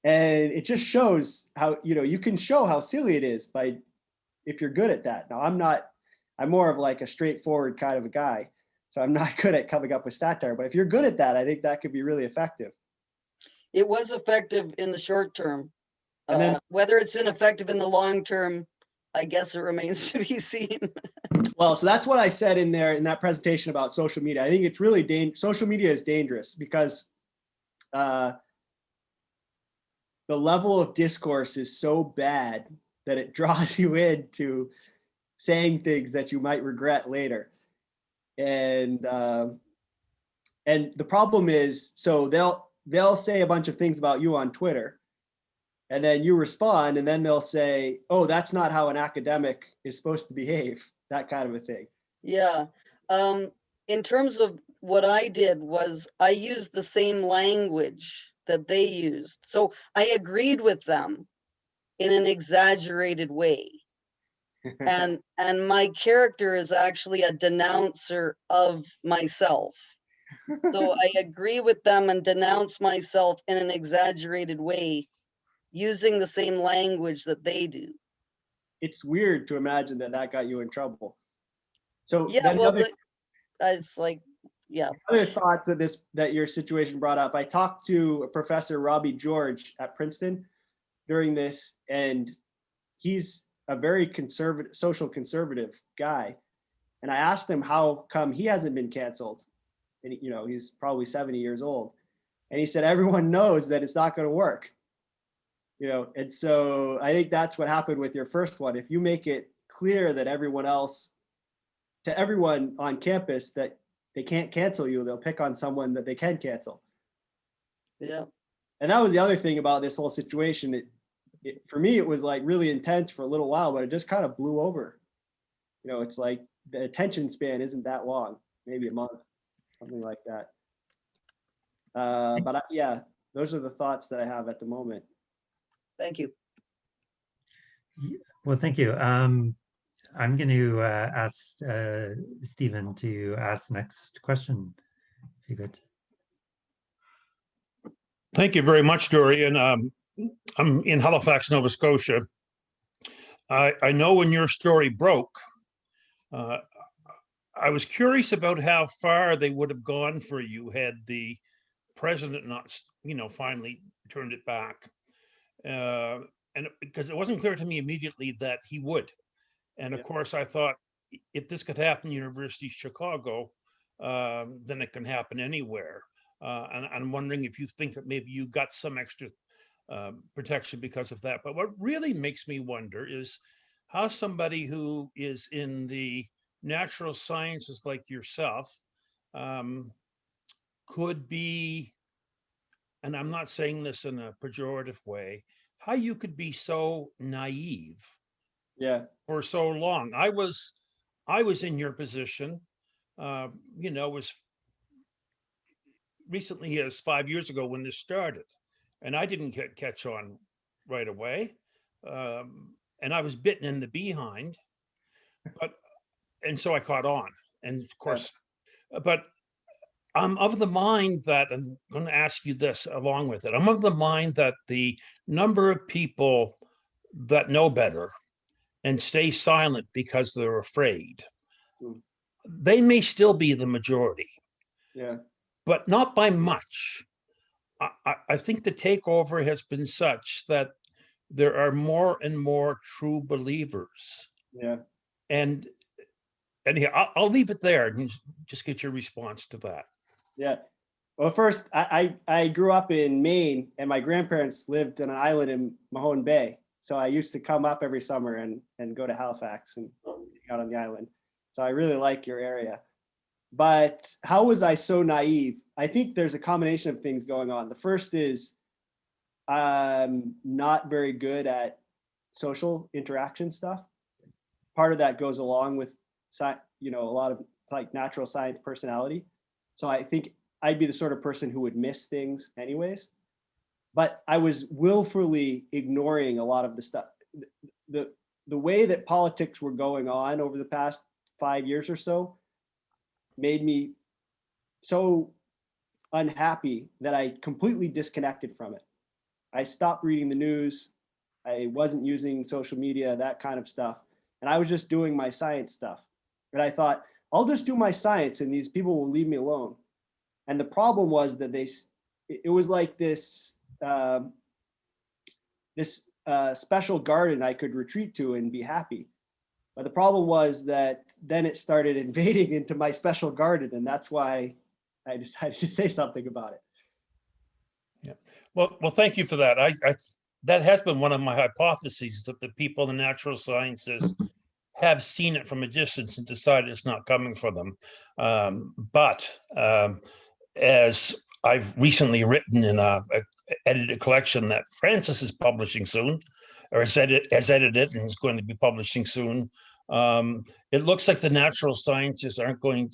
And it just shows how, you know, you can show how silly it is if you're good at that. Now, I'm more of like a straightforward kind of a guy. So I'm not good at coming up with satire, but if you're good at that, I think that could be really effective. It was effective in the short term. And then, whether it's been effective in the long term, I guess it remains to be seen. Well, so that's what I said in that presentation about social media. I think it's really social media is dangerous because the level of discourse is so bad that it draws you into saying things that you might regret later. And the problem is, so they'll say a bunch of things about you on Twitter, and then you respond, and then they'll say, oh, that's not how an academic is supposed to behave, that kind of a thing. Yeah. In terms of what I did was I used the same language that they used. So I agreed with them in an exaggerated way. And my character is actually a denouncer of myself. So I agree with them and denounce myself in an exaggerated way using the same language that they do. It's weird to imagine that got you in trouble. So yeah, well, it's like, yeah. Other thoughts of that your situation brought up. I talked to Professor Robbie George at Princeton during this, and he's a very social conservative guy. And I asked him how come he hasn't been canceled. And you know, he's probably 70 years old. And he said, everyone knows that it's not going to work. You know, and so I think that's what happened with your first one. If you make it clear that to everyone on campus that they can't cancel you, they'll pick on someone that they can cancel. Yeah. And that was the other thing about this whole situation. For me, it was like really intense for a little while, but it just kind of blew over. You know, it's like the attention span isn't that long, maybe a month, something like that. Yeah, those are the thoughts that I have at the moment. Thank you. Well, thank you. I'm going to ask Stephen to ask the next question, if you could. Thank you very much, Dorian. I'm in Halifax, Nova Scotia. I know when your story broke, I was curious about how far they would have gone for you had the president not, finally turned it back. And because it wasn't clear to me immediately that he would. And of course, I thought if this could happen at University of Chicago, then it can happen anywhere. And I'm wondering if you think that maybe you got some extra protection because of that. But what really makes me wonder is how somebody who is in the natural sciences like yourself could be, and I'm not saying this in a pejorative way, how you could be so naive for so long. I was in your position, was recently as 5 years ago when this started, and I didn't catch on right away. And I was bitten in the behind, and so I caught on. And of course, but I'm of the mind that, I'm going to ask you this along with it, I'm of the mind that the number of people that know better and stay silent because they're afraid, they may still be the majority. Yeah. But not by much. I think the takeover has been such that there are more and more true believers. Yeah. And here, I'll leave it there and just get your response to that. Yeah. Well, first, I grew up in Maine, and my grandparents lived on an island in Mahone Bay. So I used to come up every summer and go to Halifax and hang out on the island. So I really like your area. But how was I so naive? I think there's a combination of things going on. The first is I'm not very good at social interaction stuff. Part of that goes along with, a lot of like natural science personality. So I think I'd be the sort of person who would miss things anyways. But I was willfully ignoring a lot of the stuff. The way that politics were going on over the past 5 years or so made me so unhappy that I completely disconnected from it. I stopped reading the news. I wasn't using social media, that kind of stuff. And I was just doing my science stuff. And I thought, I'll just do my science and these people will leave me alone. And the problem was that it was like this special garden I could retreat to and be happy. But the problem was that then it started invading into my special garden, and that's why I decided to say something about it. Yeah. Well, thank you for that. That has been one of my hypotheses, that the people in the natural sciences have seen it from a distance and decided it's not coming for them. But as I've recently written in a edited collection that Francis is publishing soon, or has edited and is going to be publishing soon, it looks like the natural scientists are going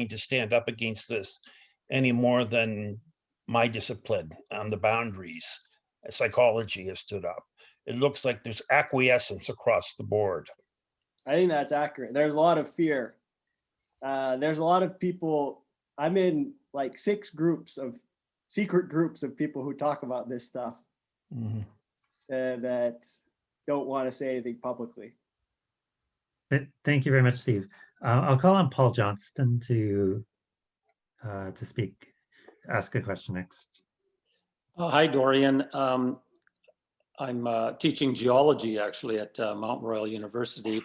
to stand up against this any more than my discipline on the boundaries. Psychology has stood up. It looks like there's acquiescence across the board. I think that's accurate. There's a lot of fear. There's a lot of people. I'm in like 6 secret groups of people who talk about this stuff. Mm-hmm. That don't want to say anything publicly. Thank you very much, Steve. I'll call on Paul Johnston to speak, ask a question next. Hi, Dorian. I'm teaching geology actually at Mount Royal University.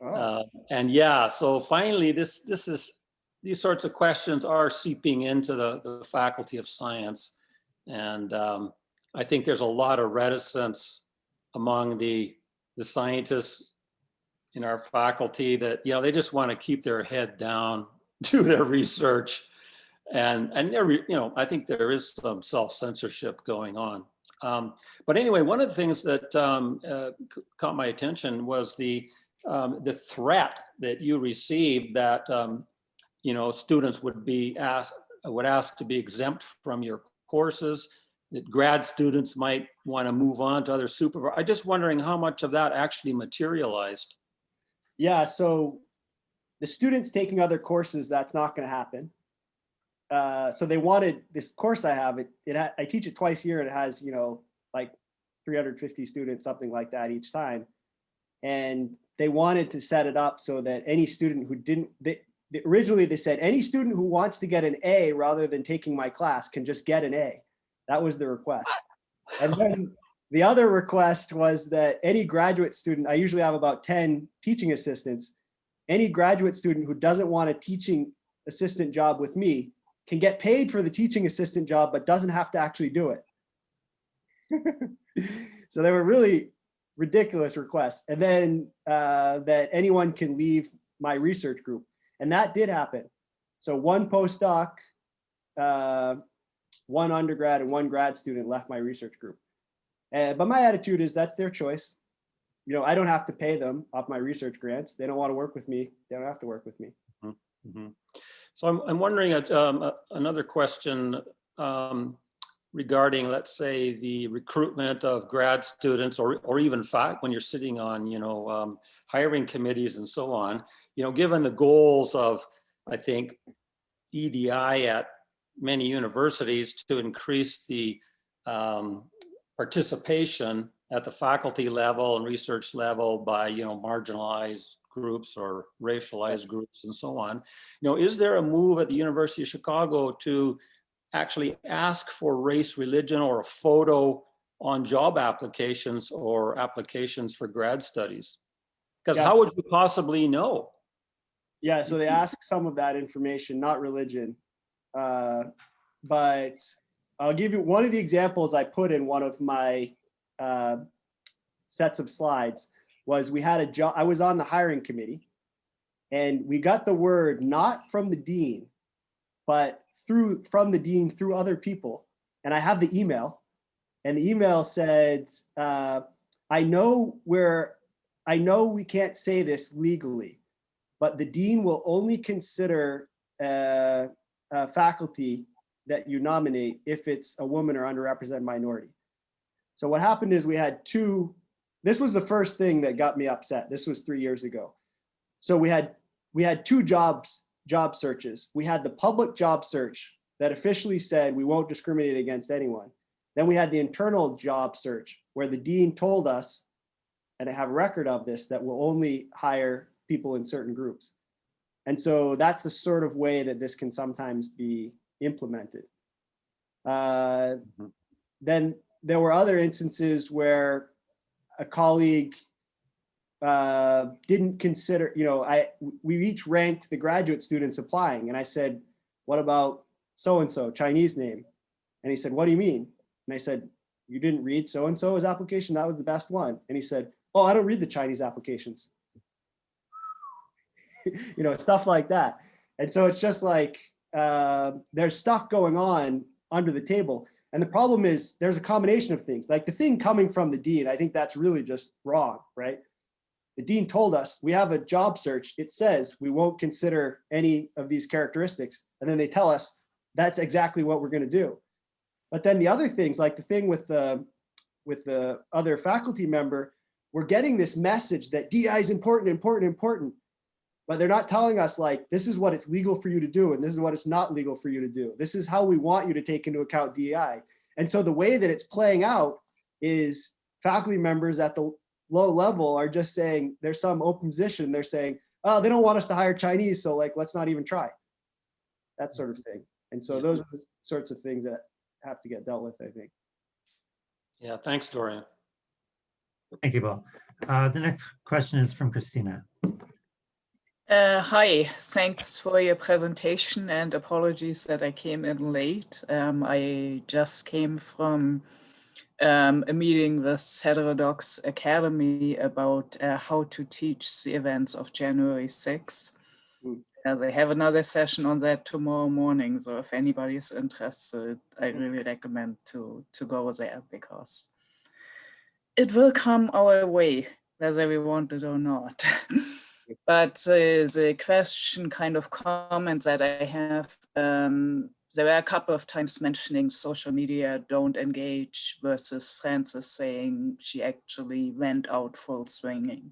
And yeah, so finally, these sorts of questions are seeping into the Faculty of Science. And I think there's a lot of reticence among the scientists in our faculty that, you know, they just want to keep their head down, do their research. And there, you know, I think there is some self-censorship going on. But anyway, one of the things that caught my attention was the threat that you received that you know, students would ask to be exempt from your courses, that grad students might want to move on to other supervisors. I'm just wondering how much of that actually materialized. Yeah, so the students taking other courses, that's not going to happen. So they wanted this course I have, I teach it twice a year, and it has, you know, like 350 students, something like that each time. And they wanted to set it up so that any student who didn't, originally they said, any student who wants to get an A rather than taking my class can just get an A. That was the request. And then the other request was that any graduate student, I usually have about 10 teaching assistants, any graduate student who doesn't want a teaching assistant job with me can get paid for the teaching assistant job, but doesn't have to actually do it. So they were really ridiculous requests. And then that anyone can leave my research group. And that did happen. So one postdoc, one undergrad, and one grad student left my research group. But my attitude is that's their choice. You know, I don't have to pay them off my research grants. They don't want to work with me. They don't have to work with me. Mm-hmm. So I'm wondering another question regarding, let's say, the recruitment of grad students, or even when you're sitting on, you know, hiring committees and so on. You know, given the goals of, I think, EDI at many universities to increase the participation at the faculty level and research level by, you know, marginalized groups or racialized groups and so on. You know, is there a move at the University of Chicago to actually ask for race, religion, or a photo on job applications or applications for grad studies? Because how would you possibly know? Yeah, so they ask some of that information, not religion. But I'll give you one of the examples I put in one of my sets of slides was we had a job, I was on the hiring committee, and we got the word not from the dean, but from the dean through other people. And I have the email, and the email said, I know we can't say this legally, but the dean will only consider faculty that you nominate if it's a woman or underrepresented minority. So what happened is we had this was the first thing that got me upset. This was 3 years ago. So we had two job searches. We had the public job search that officially said we won't discriminate against anyone. Then we had the internal job search where the dean told us, and I have a record of this, that we'll only hire people in certain groups. And so that's the sort of way that this can sometimes be implemented. Then there were other instances where a colleague didn't consider, you know, we each ranked the graduate students applying, and I said, what about so-and-so, Chinese name? And he said, what do you mean? And I said, you didn't read so-and-so's application? That was the best one. And he said, oh, I don't read the Chinese applications. You know, stuff like that. And so it's just like, there's stuff going on under the table. And the problem is there's a combination of things. Like the thing coming from the dean, I think that's really just wrong, right? The dean told us we have a job search. It says we won't consider any of these characteristics. And then they tell us that's exactly what we're going to do. But then the other things, like the thing with the other faculty member, we're getting this message that DI is important, important, important. But they're not telling us, like, this is what it's legal for you to do, and this is what it's not legal for you to do. This is how we want you to take into account DEI. And so the way that it's playing out is faculty members at the low level are just saying, there's some open position. They're saying, oh, they don't want us to hire Chinese, so like, let's not even try. That sort of thing. And so those are the sorts of things that have to get dealt with, I think. Yeah, thanks, Dorian. Thank you, Paul. The next question is from Christina. Hi, thanks for your presentation and apologies that I came in late. I just came from a meeting with Heterodox Academy about how to teach the events of January 6th. They have another session on that tomorrow morning, so if anybody is interested, I really recommend to go there because it will come our way, whether we want it or not. But the question kind of comment that I have, there were a couple of times mentioning social media don't engage versus Frances saying she actually went out full swinging.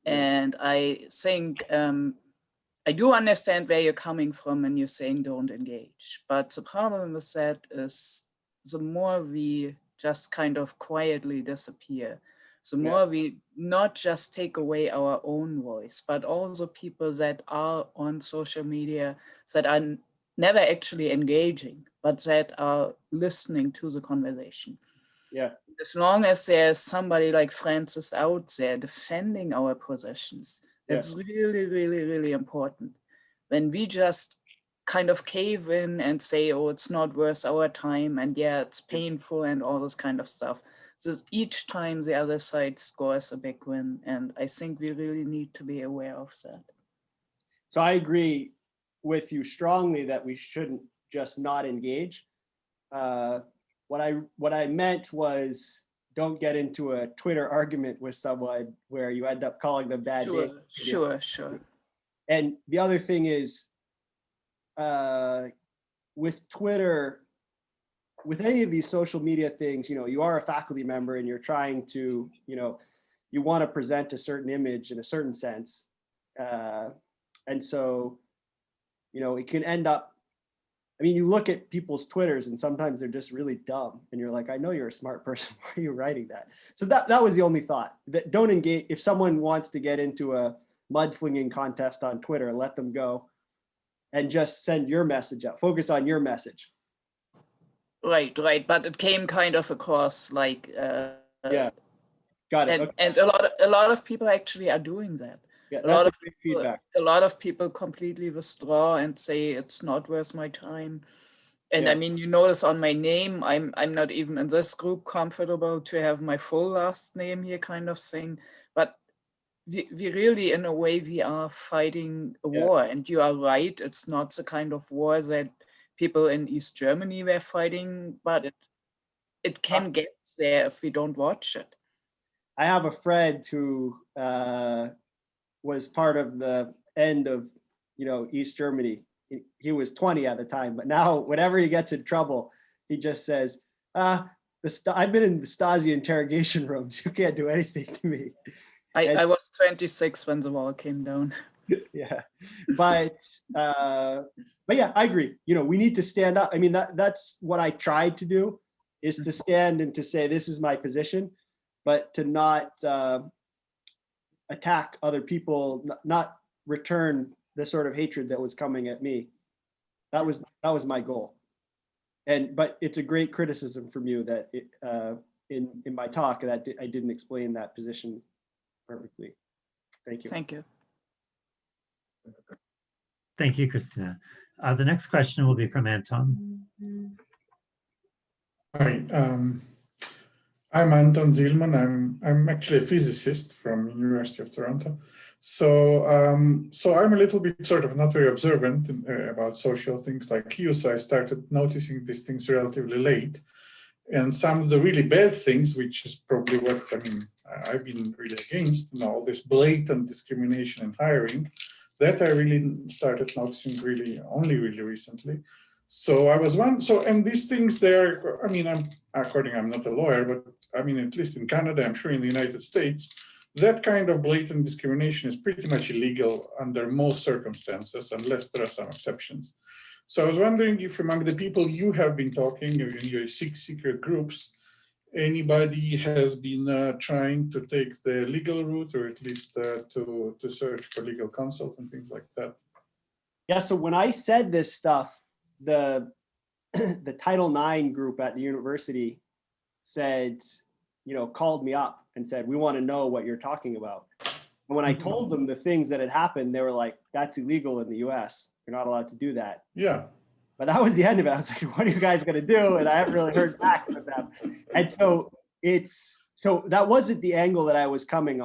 And I think I do understand where you're coming from when you're saying don't engage. But the problem with that is the more we just kind of quietly disappear, the more we not just take away our own voice, but also people that are on social media that are never actually engaging, but that are listening to the conversation. Yeah. As long as there's somebody like Francis out there defending our positions, that's really, really, really important. When we just kind of cave in and say, oh, it's not worth our time, and yeah, it's painful and all this kind of stuff. So each time the other side scores a big win, and I think we really need to be aware of that. So I agree with you strongly that we shouldn't just not engage. What I meant was don't get into a Twitter argument with someone where you end up calling them bad names. Sure. And the other thing is, with Twitter, with any of these social media things, you are a faculty member and you're trying to, you want to present a certain image in a certain sense. And so, it can end up, you look at people's Twitters and sometimes they're just really dumb and you're like, I know you're a smart person. Why are you writing that? So that was the only thought. That don't engage. If someone wants to get into a mud flinging contest on Twitter, let them go and just send your message out. Focus on your message. Right. But it came kind of across like, got it. And a lot of people actually are doing that. Yeah, that's great feedback. A lot of people completely withdraw and say it's not worth my time. And you notice on my name, I'm not even in this group comfortable to have my full last name here kind of thing. But we really, in a way, we are fighting a war. And you are right, it's not the kind of war that people in East Germany were fighting, but it can get there if we don't watch it. I have a friend who was part of the end of, East Germany. He was 20 at the time, but now whenever he gets in trouble, he just says, I've been in the Stasi interrogation rooms. You can't do anything to me. I was 26 when the wall came down. Yeah, but yeah, I agree. We need to stand up. That's what I tried to do, is to stand and to say, this is my position, but to not attack other people, not return the sort of hatred that was coming at me. That was my goal. But it's a great criticism from you that in my talk that I didn't explain that position perfectly. Thank you. Thank you. Thank you, Christina. The next question will be from Anton. Hi, I'm Anton Zilman. I'm actually a physicist from University of Toronto. So I'm a little bit sort of not very observant about social things like you. So I started noticing these things relatively late. And some of the really bad things, which is probably what I've been really against, all this blatant discrimination in hiring, that I really started noticing only really recently. So I was and these things there, I'm not a lawyer, but at least in Canada, I'm sure in the United States, that kind of blatant discrimination is pretty much illegal under most circumstances, unless there are some exceptions. So I was wondering if among the people you have been talking in your 6 secret groups, anybody has been trying to take the legal route, or at least to search for legal counsel and things like that. Yeah, so when I said this stuff, the Title IX group at the university said, called me up and said, we want to know what you're talking about. And when I told them the things that had happened, they were like, that's illegal in the US. You're not allowed to do that. Yeah. But that was the end of it. I was like, what are you guys going to do? And I haven't really heard back from them. And so that wasn't the angle that I was coming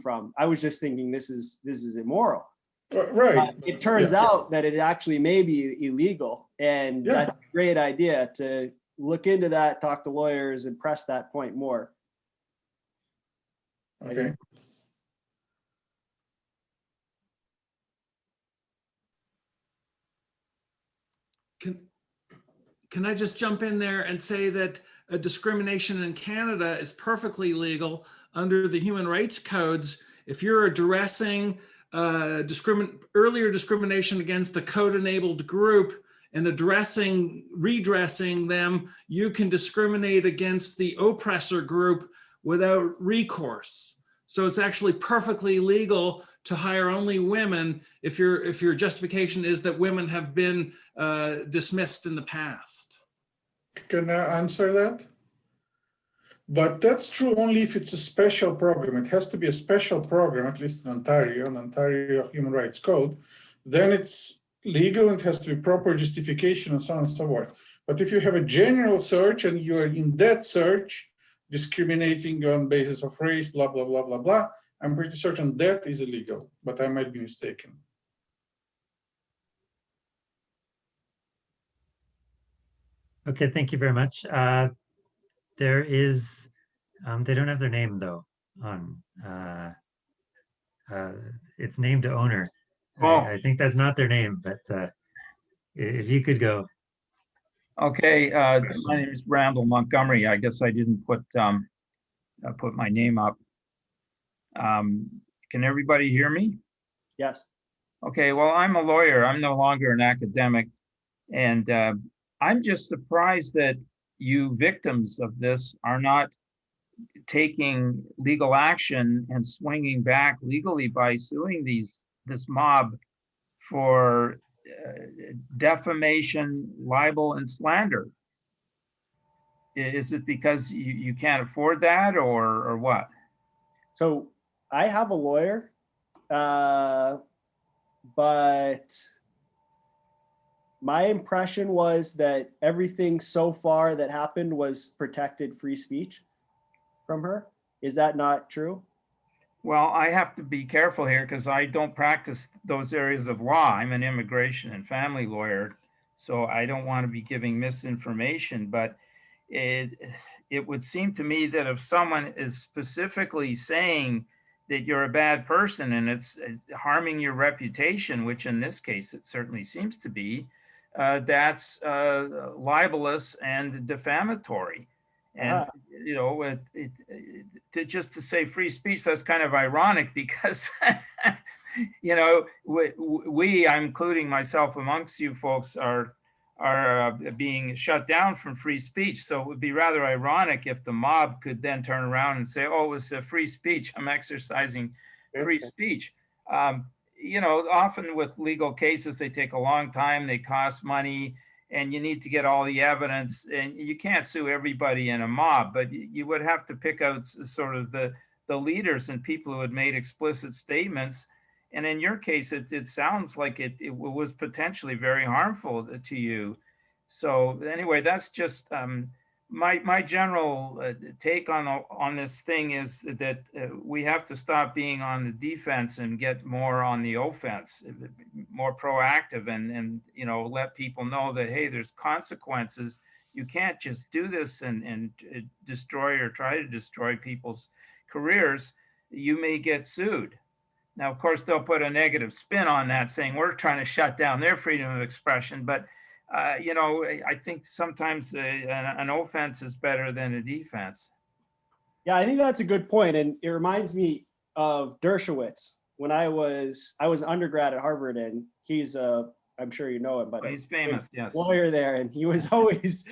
from. I was just thinking this is immoral. Right. It turns out that it actually may be illegal. And that's a great idea to look into that, talk to lawyers, and press that point more. Okay. Can I just jump in there and say that discrimination in Canada is perfectly legal under the human rights codes. If you're addressing earlier discrimination against a code-enabled group and redressing them, you can discriminate against the oppressor group without recourse. So it's actually perfectly legal to hire only women if your justification is that women have been dismissed in the past. Can I answer that? But that's true only if it's a special program. It has to be a special program, at least in Ontario Human Rights Code. Then it's legal and it has to be proper justification and so on and so forth. But if you have a general search and you are in that search discriminating on basis of race, blah, blah, blah, blah, blah, I'm pretty certain that is illegal, but I might be mistaken. Okay, thank you very much. There is, they don't have their name though on, it's named to owner. I think that's not their name, but if you could go. Okay, my name is Randall Montgomery. I guess I didn't put my name up. Can everybody hear me? Yes. Okay, well, I'm a lawyer. I'm no longer an academic. And I'm just surprised that you victims of this are not taking legal action and swinging back legally by suing this mob for defamation, libel, and slander. Is it because you can't afford that or what? So I have a lawyer, but my impression was that everything so far that happened was protected free speech from her. Is that not true? Well, I have to be careful here because I don't practice those areas of law. I'm an immigration and family lawyer, so I don't want to be giving misinformation, but it would seem to me that if someone is specifically saying that you're a bad person and it's harming your reputation, which in this case it certainly seems to be, that's libelous and defamatory. And you know, just to say free speech, that's kind of ironic because you know, we, I'm including myself amongst you folks, are being shut down from free speech. So it would be rather ironic if the mob could then turn around and say, "Oh, it's a free speech. I'm exercising free speech." You know, often with legal cases, they take a long time, they cost money, and you need to get all the evidence, and you can't sue everybody in a mob, but you would have to pick out sort of the leaders and people who had made explicit statements. And in your case, it sounds like it was potentially very harmful to you. So anyway, that's just my general take on this thing is that we have to stop being on the defense and get more on the offense, more proactive, and you know, let people know that, hey, there's consequences. You can't just do this and destroy or try to destroy people's careers. You may get sued. Now, of course, they'll put a negative spin on that, saying we're trying to shut down their freedom of expression, but you know, I think sometimes an offense is better than a defense. Yeah, I think that's a good point. And it reminds me of Dershowitz. When I was undergrad at Harvard, and he's I'm sure you know him, but he's famous, yes, lawyer there. And he was always,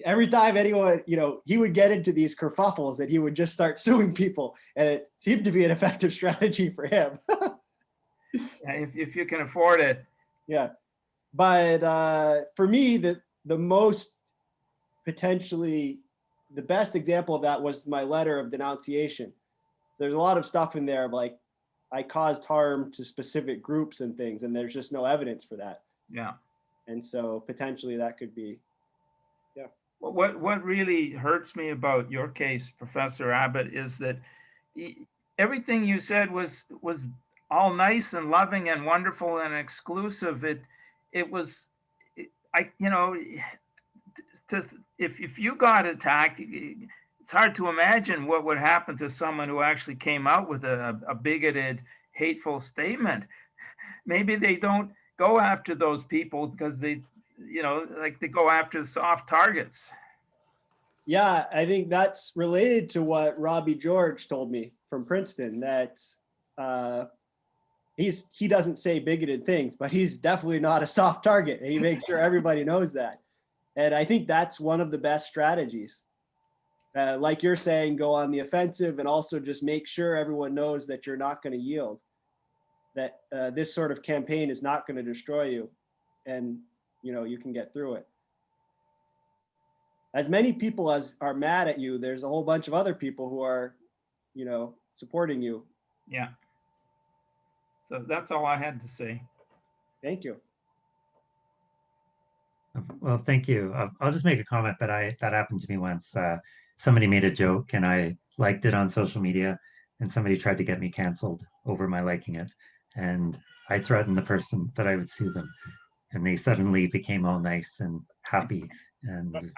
every time anyone, you know, he would get into these kerfuffles that he would just start suing people. And it seemed to be an effective strategy for him. Yeah, if you can afford it. Yeah. But for me, the most potentially the best example of that was my letter of denunciation. So there's a lot of stuff in there of like I caused harm to specific groups and things, and there's just no evidence for that. Yeah. And so potentially that could be, yeah. Well, what really hurts me about your case, Professor Abbot, is that everything you said was all nice and loving and wonderful and exclusive. If you got attacked, it's hard to imagine what would happen to someone who actually came out with a bigoted, hateful statement. Maybe they don't go after those people because they go after soft targets. Yeah, I think that's related to what Robbie George told me from Princeton, that he doesn't say bigoted things, but he's definitely not a soft target, and he makes sure everybody knows that. And I think that's one of the best strategies. Like you're saying, go on the offensive, and also just make sure everyone knows that you're not going to yield, that this sort of campaign is not going to destroy you, and you can get through it. As many people as are mad at you, there's a whole bunch of other people who are, supporting you. Yeah. So that's all I had to say. Thank you. Well, thank you. I'll just make a comment that happened to me once. Somebody made a joke and I liked it on social media, and somebody tried to get me canceled over my liking it. And I threatened the person that I would sue them, and they suddenly became all nice and happy and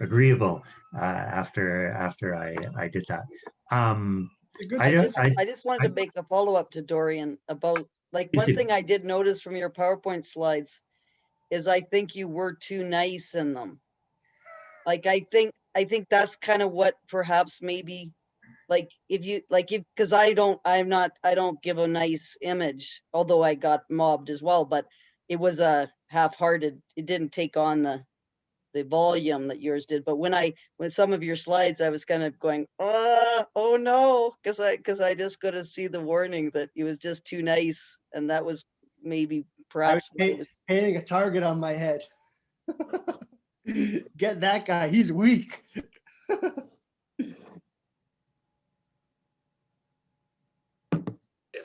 agreeable after I did that. I just wanted to make a follow-up to Dorian about, like, one thing I did notice from your PowerPoint slides is I think you were too nice in them. Like, I think that's kind of what perhaps maybe, like, because I don't give a nice image, although I got mobbed as well, but it was a half-hearted, it didn't take on the volume that yours did. But when some of your slides, I was kind of going, oh no, because I just got to see the warning that it was just too nice, and that was maybe perhaps I was painting a target on my head. Get that guy, he's weak.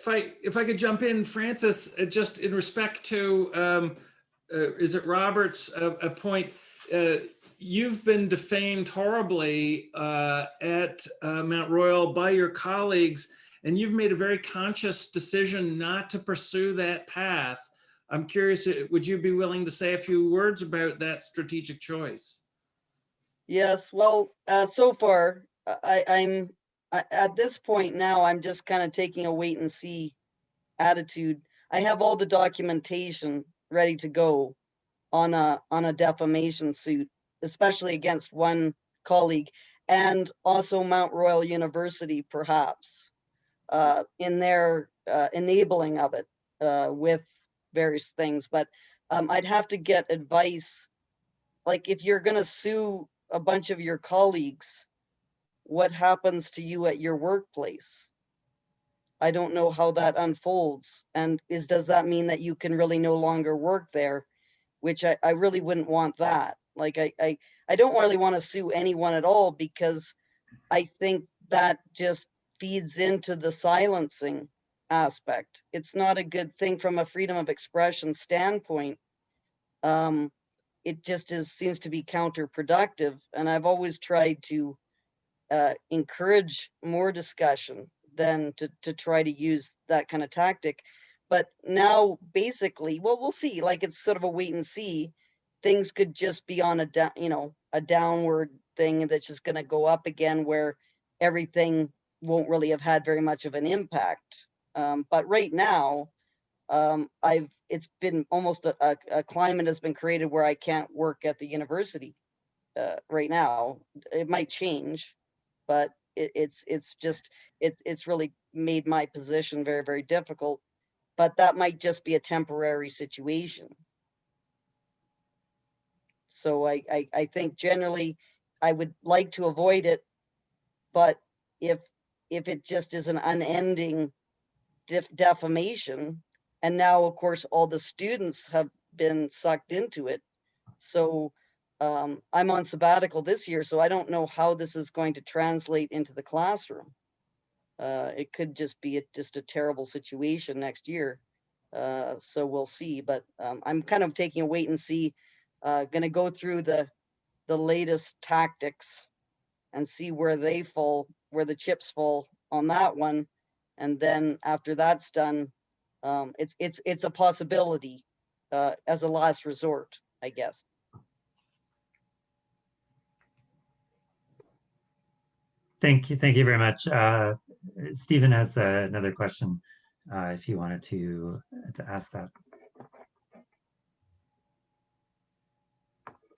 If I could jump in, Francis, just in respect to is it Robert's a point? You've been defamed horribly at Mount Royal by your colleagues, and you've made a very conscious decision not to pursue that path. I'm curious, would you be willing to say a few words about that strategic choice? Yes, well, so far, I'm at this point now, I'm just kind of taking a wait and see attitude. I have all the documentation ready to go on a defamation suit, especially against one colleague, and also Mount Royal University, perhaps, in their enabling of it with various things. But I'd have to get advice. Like, if you're going to sue a bunch of your colleagues, what happens to you at your workplace? I don't know how that unfolds. And does that mean that you can really no longer work there? Which I really wouldn't want that. Like, I don't really want to sue anyone at all, because I think that just feeds into the silencing aspect. It's not a good thing from a freedom of expression standpoint. It just seems to be counterproductive. And I've always tried to encourage more discussion than to try to use that kind of tactic. But now, basically, well, we'll see. Like, it's sort of a wait and see. Things could just be on a downward thing that's just going to go up again, where everything won't really have had very much of an impact. But right now, it's been almost a climate has been created where I can't work at the university right now. It might change, but it's really made my position very, very difficult. But that might just be a temporary situation. So I think generally I would like to avoid it, but if it just is an unending defamation, and now of course all the students have been sucked into it. So I'm on sabbatical this year, so I don't know how this is going to translate into the classroom. It could just be just a terrible situation next year. So we'll see, but I'm kind of taking a wait and see, going to go through the latest tactics and see where they fall, where the chips fall on that one. And then after that's done, it's a possibility as a last resort, I guess. Thank you very much. Stephen has another question, if you wanted to ask that.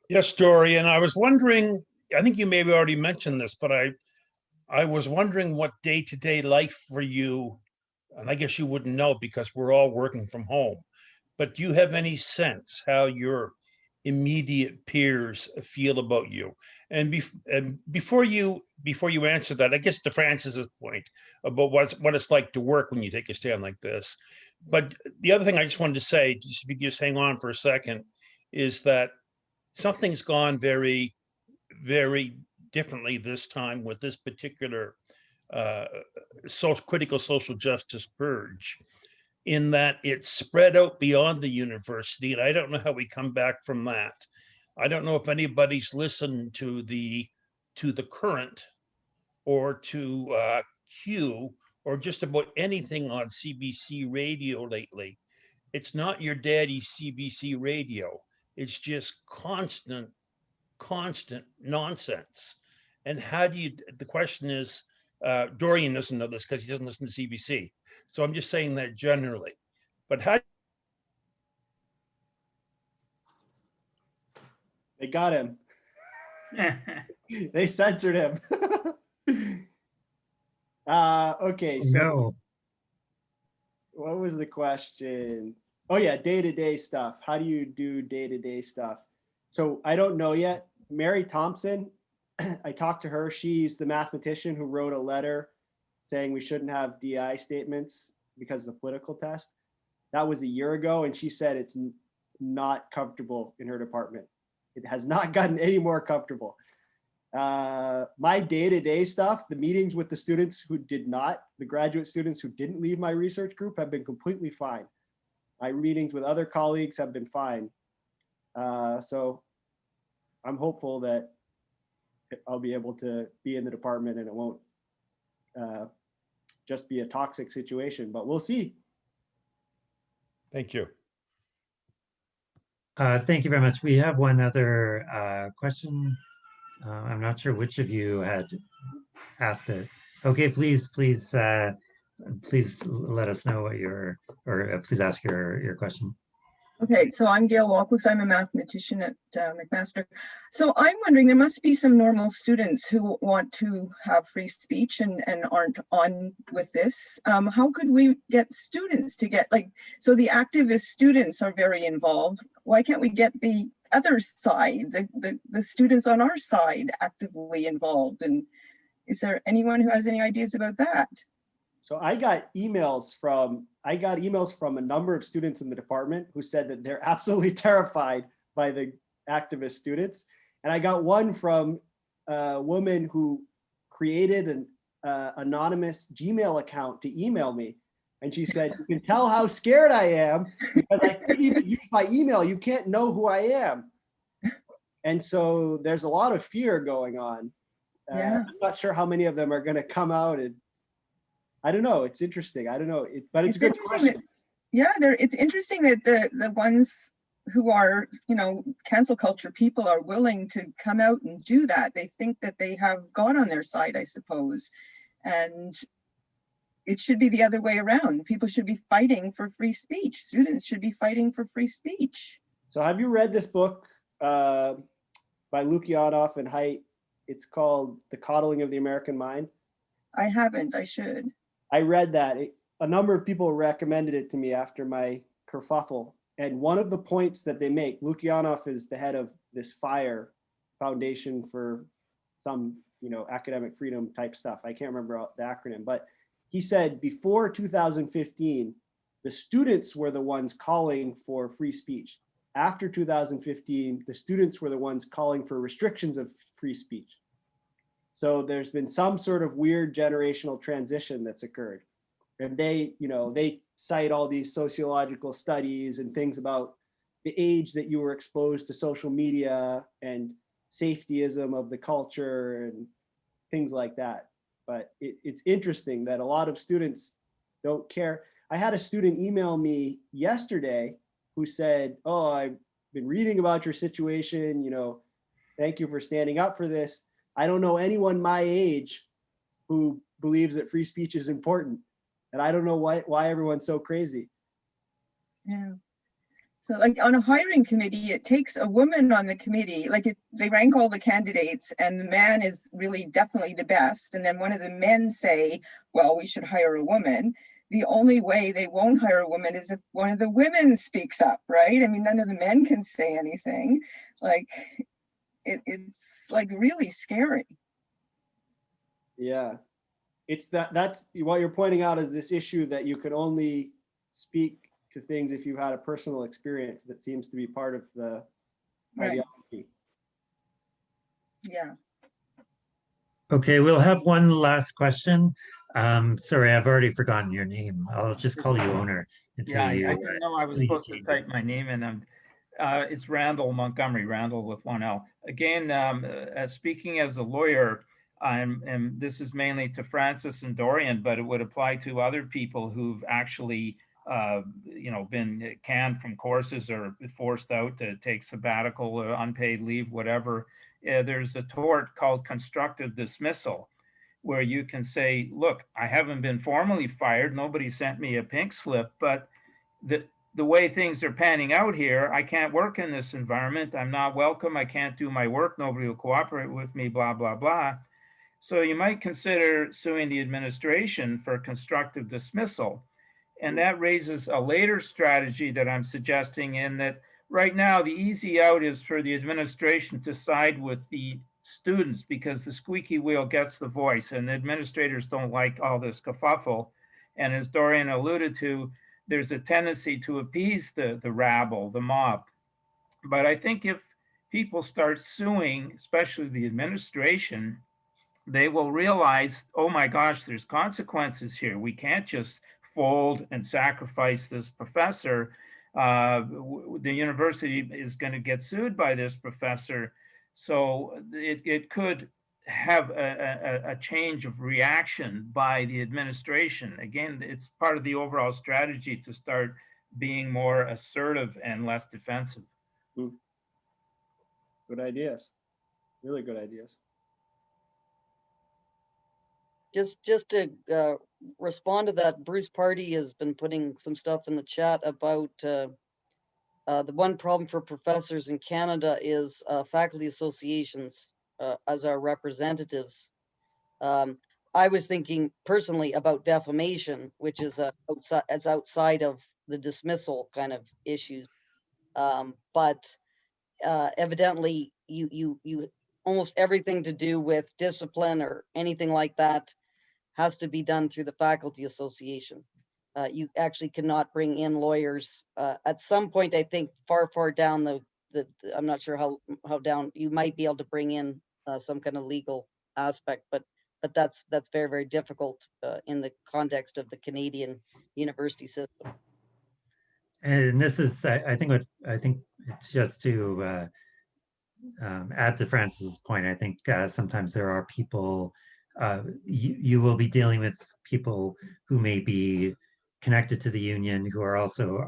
Yes, Dorian, I was wondering, I think you maybe already mentioned this, but I was wondering what day-to-day life for you, and I guess you wouldn't know because we're all working from home, but do you have any sense how your immediate peers feel about you? And before you answer that, I guess to Francis's point about what it's like to work when you take a stand like this. But the other thing I just wanted to say, if you just hang on for a second, is that something's gone very, very differently this time with this particular critical social justice purge, in that it's spread out beyond the university. And I don't know how we come back from that. I don't know if anybody's listened to the Current or to Q or just about anything on CBC radio lately. It's not your daddy's CBC radio. It's just constant nonsense. And how do you, the question is, Dorian doesn't know this because he doesn't listen to CBC. So I'm just saying that generally. But how? They got him. They censored him. Okay, so No. What was the question? Oh yeah, day-to-day stuff. How do you do day-to-day stuff? So I don't know yet. Mary Thompson, I talked to her. She's the mathematician who wrote a letter saying we shouldn't have DI statements because of the political test. That was a year ago, and she said it's not comfortable in her department. It has not gotten any more comfortable. My day-to-day stuff, the meetings with the students who did not, the graduate students who didn't leave my research group have been completely fine. My meetings with other colleagues have been fine. So I'm hopeful that I'll be able to be in the department and it won't just be a toxic situation, but we'll see. Thank you. Thank you very much. We have one other question. I'm not sure which of you had asked it. Okay, please let us know what please ask your question. Okay, so I'm Gail Walkus. I'm a mathematician at McMaster. So I'm wondering, there must be some normal students who want to have free speech and aren't on with this. How could we get students to get, like, so the activist students are very involved. Why can't we get the other side, the students on our side actively involved? And is there anyone who has any ideas about that? So I got emails from a number of students in the department who said that they're absolutely terrified by the activist students. And I got one from a woman who created an anonymous Gmail account to email me. And she said, you can tell how scared I am because I couldn't even use my email. You can't know who I am. And so there's a lot of fear going on. Yeah. I'm not sure how many of them are going to come out, and I don't know. It's interesting. I don't know, but it's a good question. It's interesting that the ones who are, cancel culture people are willing to come out and do that. They think that they have God on their side, I suppose. And it should be the other way around. People should be fighting for free speech. Students should be fighting for free speech. So have you read this book by Lukyanov and Haidt? It's called The Coddling of the American Mind. I haven't. I should. I read that. A number of people recommended it to me after my kerfuffle. And one of the points that they make, Lukyanov is the head of this FIRE Foundation for some, academic freedom type stuff. I can't remember the acronym, but he said before 2015, the students were the ones calling for free speech. After 2015, the students were the ones calling for restrictions of free speech. So there's been some sort of weird generational transition that's occurred. And they, they cite all these sociological studies and things about the age that you were exposed to social media and safetyism of the culture and things like that. But it's interesting that a lot of students don't care. I had a student email me yesterday who said, oh, I've been reading about your situation, thank you for standing up for this. I don't know anyone my age who believes that free speech is important. And I don't know why everyone's so crazy. Yeah. So like on a hiring committee, it takes a woman on the committee, like if they rank all the candidates and the man is really definitely the best, and then one of the men say, well, we should hire a woman. The only way they won't hire a woman is if one of the women speaks up, right? I mean, none of the men can say anything. Like it's like really scary. Yeah, it's that's what you're pointing out is this issue that you can only speak to things if you had a personal experience. That seems to be part of the ideology. Yeah. Okay, we'll have one last question. Sorry, I've already forgotten your name. I'll just call you owner until Yeah, you. I didn't know I was supposed to type my name in. It's Randall Montgomery, Randall with one L. Again, speaking as a lawyer, and this is mainly to Francis and Dorian, but it would apply to other people who've actually been canned from courses or forced out to take sabbatical or unpaid leave, whatever. There's a tort called constructive dismissal, where you can say, look, I haven't been formally fired. Nobody sent me a pink slip, but the way things are panning out here, I can't work in this environment. I'm not welcome. I can't do my work. Nobody will cooperate with me, blah, blah, blah. So you might consider suing the administration for constructive dismissal. And that raises a later strategy that I'm suggesting, in that right now the easy out is for the administration to side with the students because the squeaky wheel gets the voice, and the administrators don't like all this kerfuffle. And as Dorian alluded to, there's a tendency to appease the rabble, the mob. But I think if people start suing, especially the administration, they will realize, oh my gosh, there's consequences here. We can't just fold and sacrifice this professor. The university is going to get sued by this professor. So it could have a change of reaction by the administration. Again, it's part of the overall strategy to start being more assertive and less defensive. Good ideas. Really good ideas. Just to respond to that, Bruce Party has been putting some stuff in the chat about the one problem for professors in Canada is faculty associations as our representatives. I was thinking personally about defamation, which is outside of the dismissal kind of issues. But evidently, you almost everything to do with discipline or anything like that has to be done through the faculty association. You actually cannot bring in lawyers. At some point, I think far down the I'm not sure how down, you might be able to bring in some kind of legal aspect, but that's very, very difficult in the context of the Canadian university system. And this is, I think it's just to add to Francis's point. I think sometimes there are people, you will be dealing with people who may be connected to the union, who are also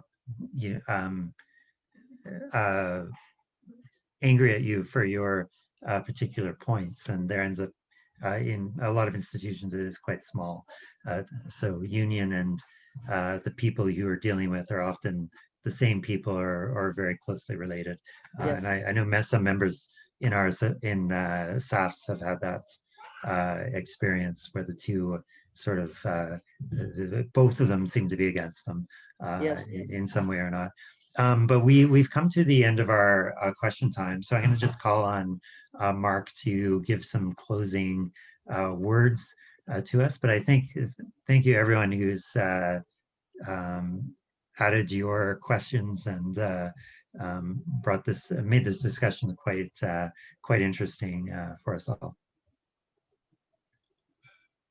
angry at you for your particular points, and there ends up in a lot of institutions it is quite small. So union and the people you are dealing with are often the same people or very closely related. Yes. And I know some members in SAFS have had that experience where the two sort of both of them seem to be against them Yes. in some way or not. But we've come to the end of our question time, so I'm going to just call on Mark to give some closing words to us. But I think thank you everyone who's added your questions and made this discussion quite interesting for us all.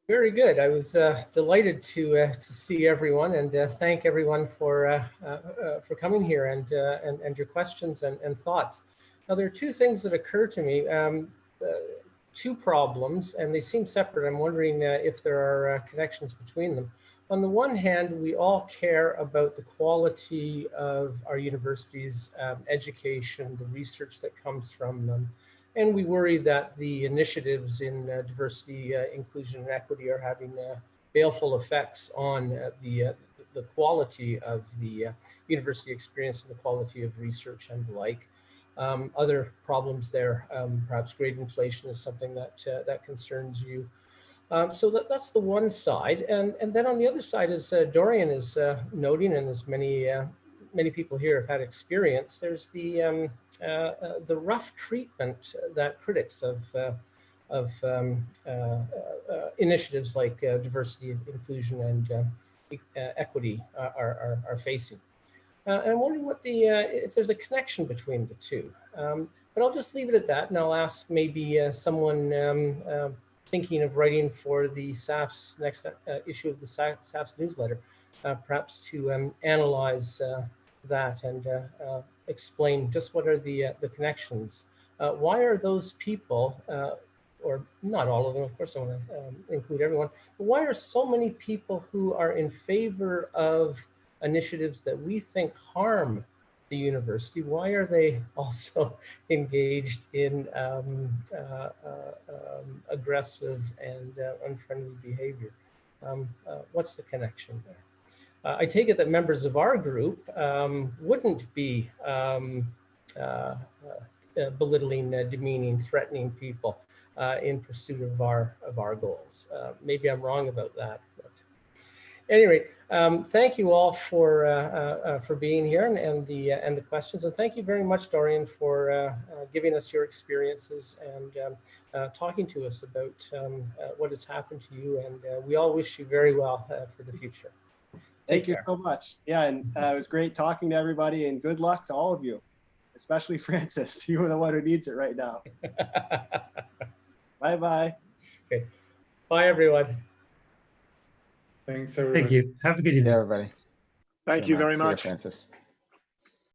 Very good. I was delighted to see everyone and thank everyone for coming here and your questions and thoughts. Now, there are two things that occur to me, two problems, and they seem separate. I'm wondering if there are connections between them. On the one hand, we all care about the quality of our universities' education, the research that comes from them. And we worry that the initiatives in diversity, inclusion, and equity are having baleful effects on the quality of the university experience and the quality of research and the like. Other problems there, perhaps grade inflation is something that concerns you. So that's the one side. And then on the other side, as Dorian is noting, and as many people here have had experience, there's the rough treatment that critics of initiatives like diversity, inclusion, and equity are facing. And I'm wondering what if there's a connection between the two. But I'll just leave it at that, and I'll ask maybe someone thinking of writing for the SAFS next issue of the SAFS newsletter, perhaps to analyze that and explain just what are the connections. Why are those people, or not all of them, of course I want to include everyone, but why are so many people who are in favor of initiatives that we think harm the university, why are they also engaged in aggressive and unfriendly behavior? What's the connection there? I take it that members of our group wouldn't be belittling, demeaning, threatening people in pursuit of our goals. Maybe I'm wrong about that. But at any rate, thank you all for being here and the questions, and thank you very much, Dorian, for giving us your experiences and talking to us about what has happened to you. And we all wish you very well for the future. Thank you so much. Yeah, and it was great talking to everybody, and good luck to all of you, especially Francis. You are the one who needs it right now. Bye-bye. Okay. Bye, everyone. Thanks, everybody. Thank you. Have a good evening. Everybody. Thank you very See you, much. Francis.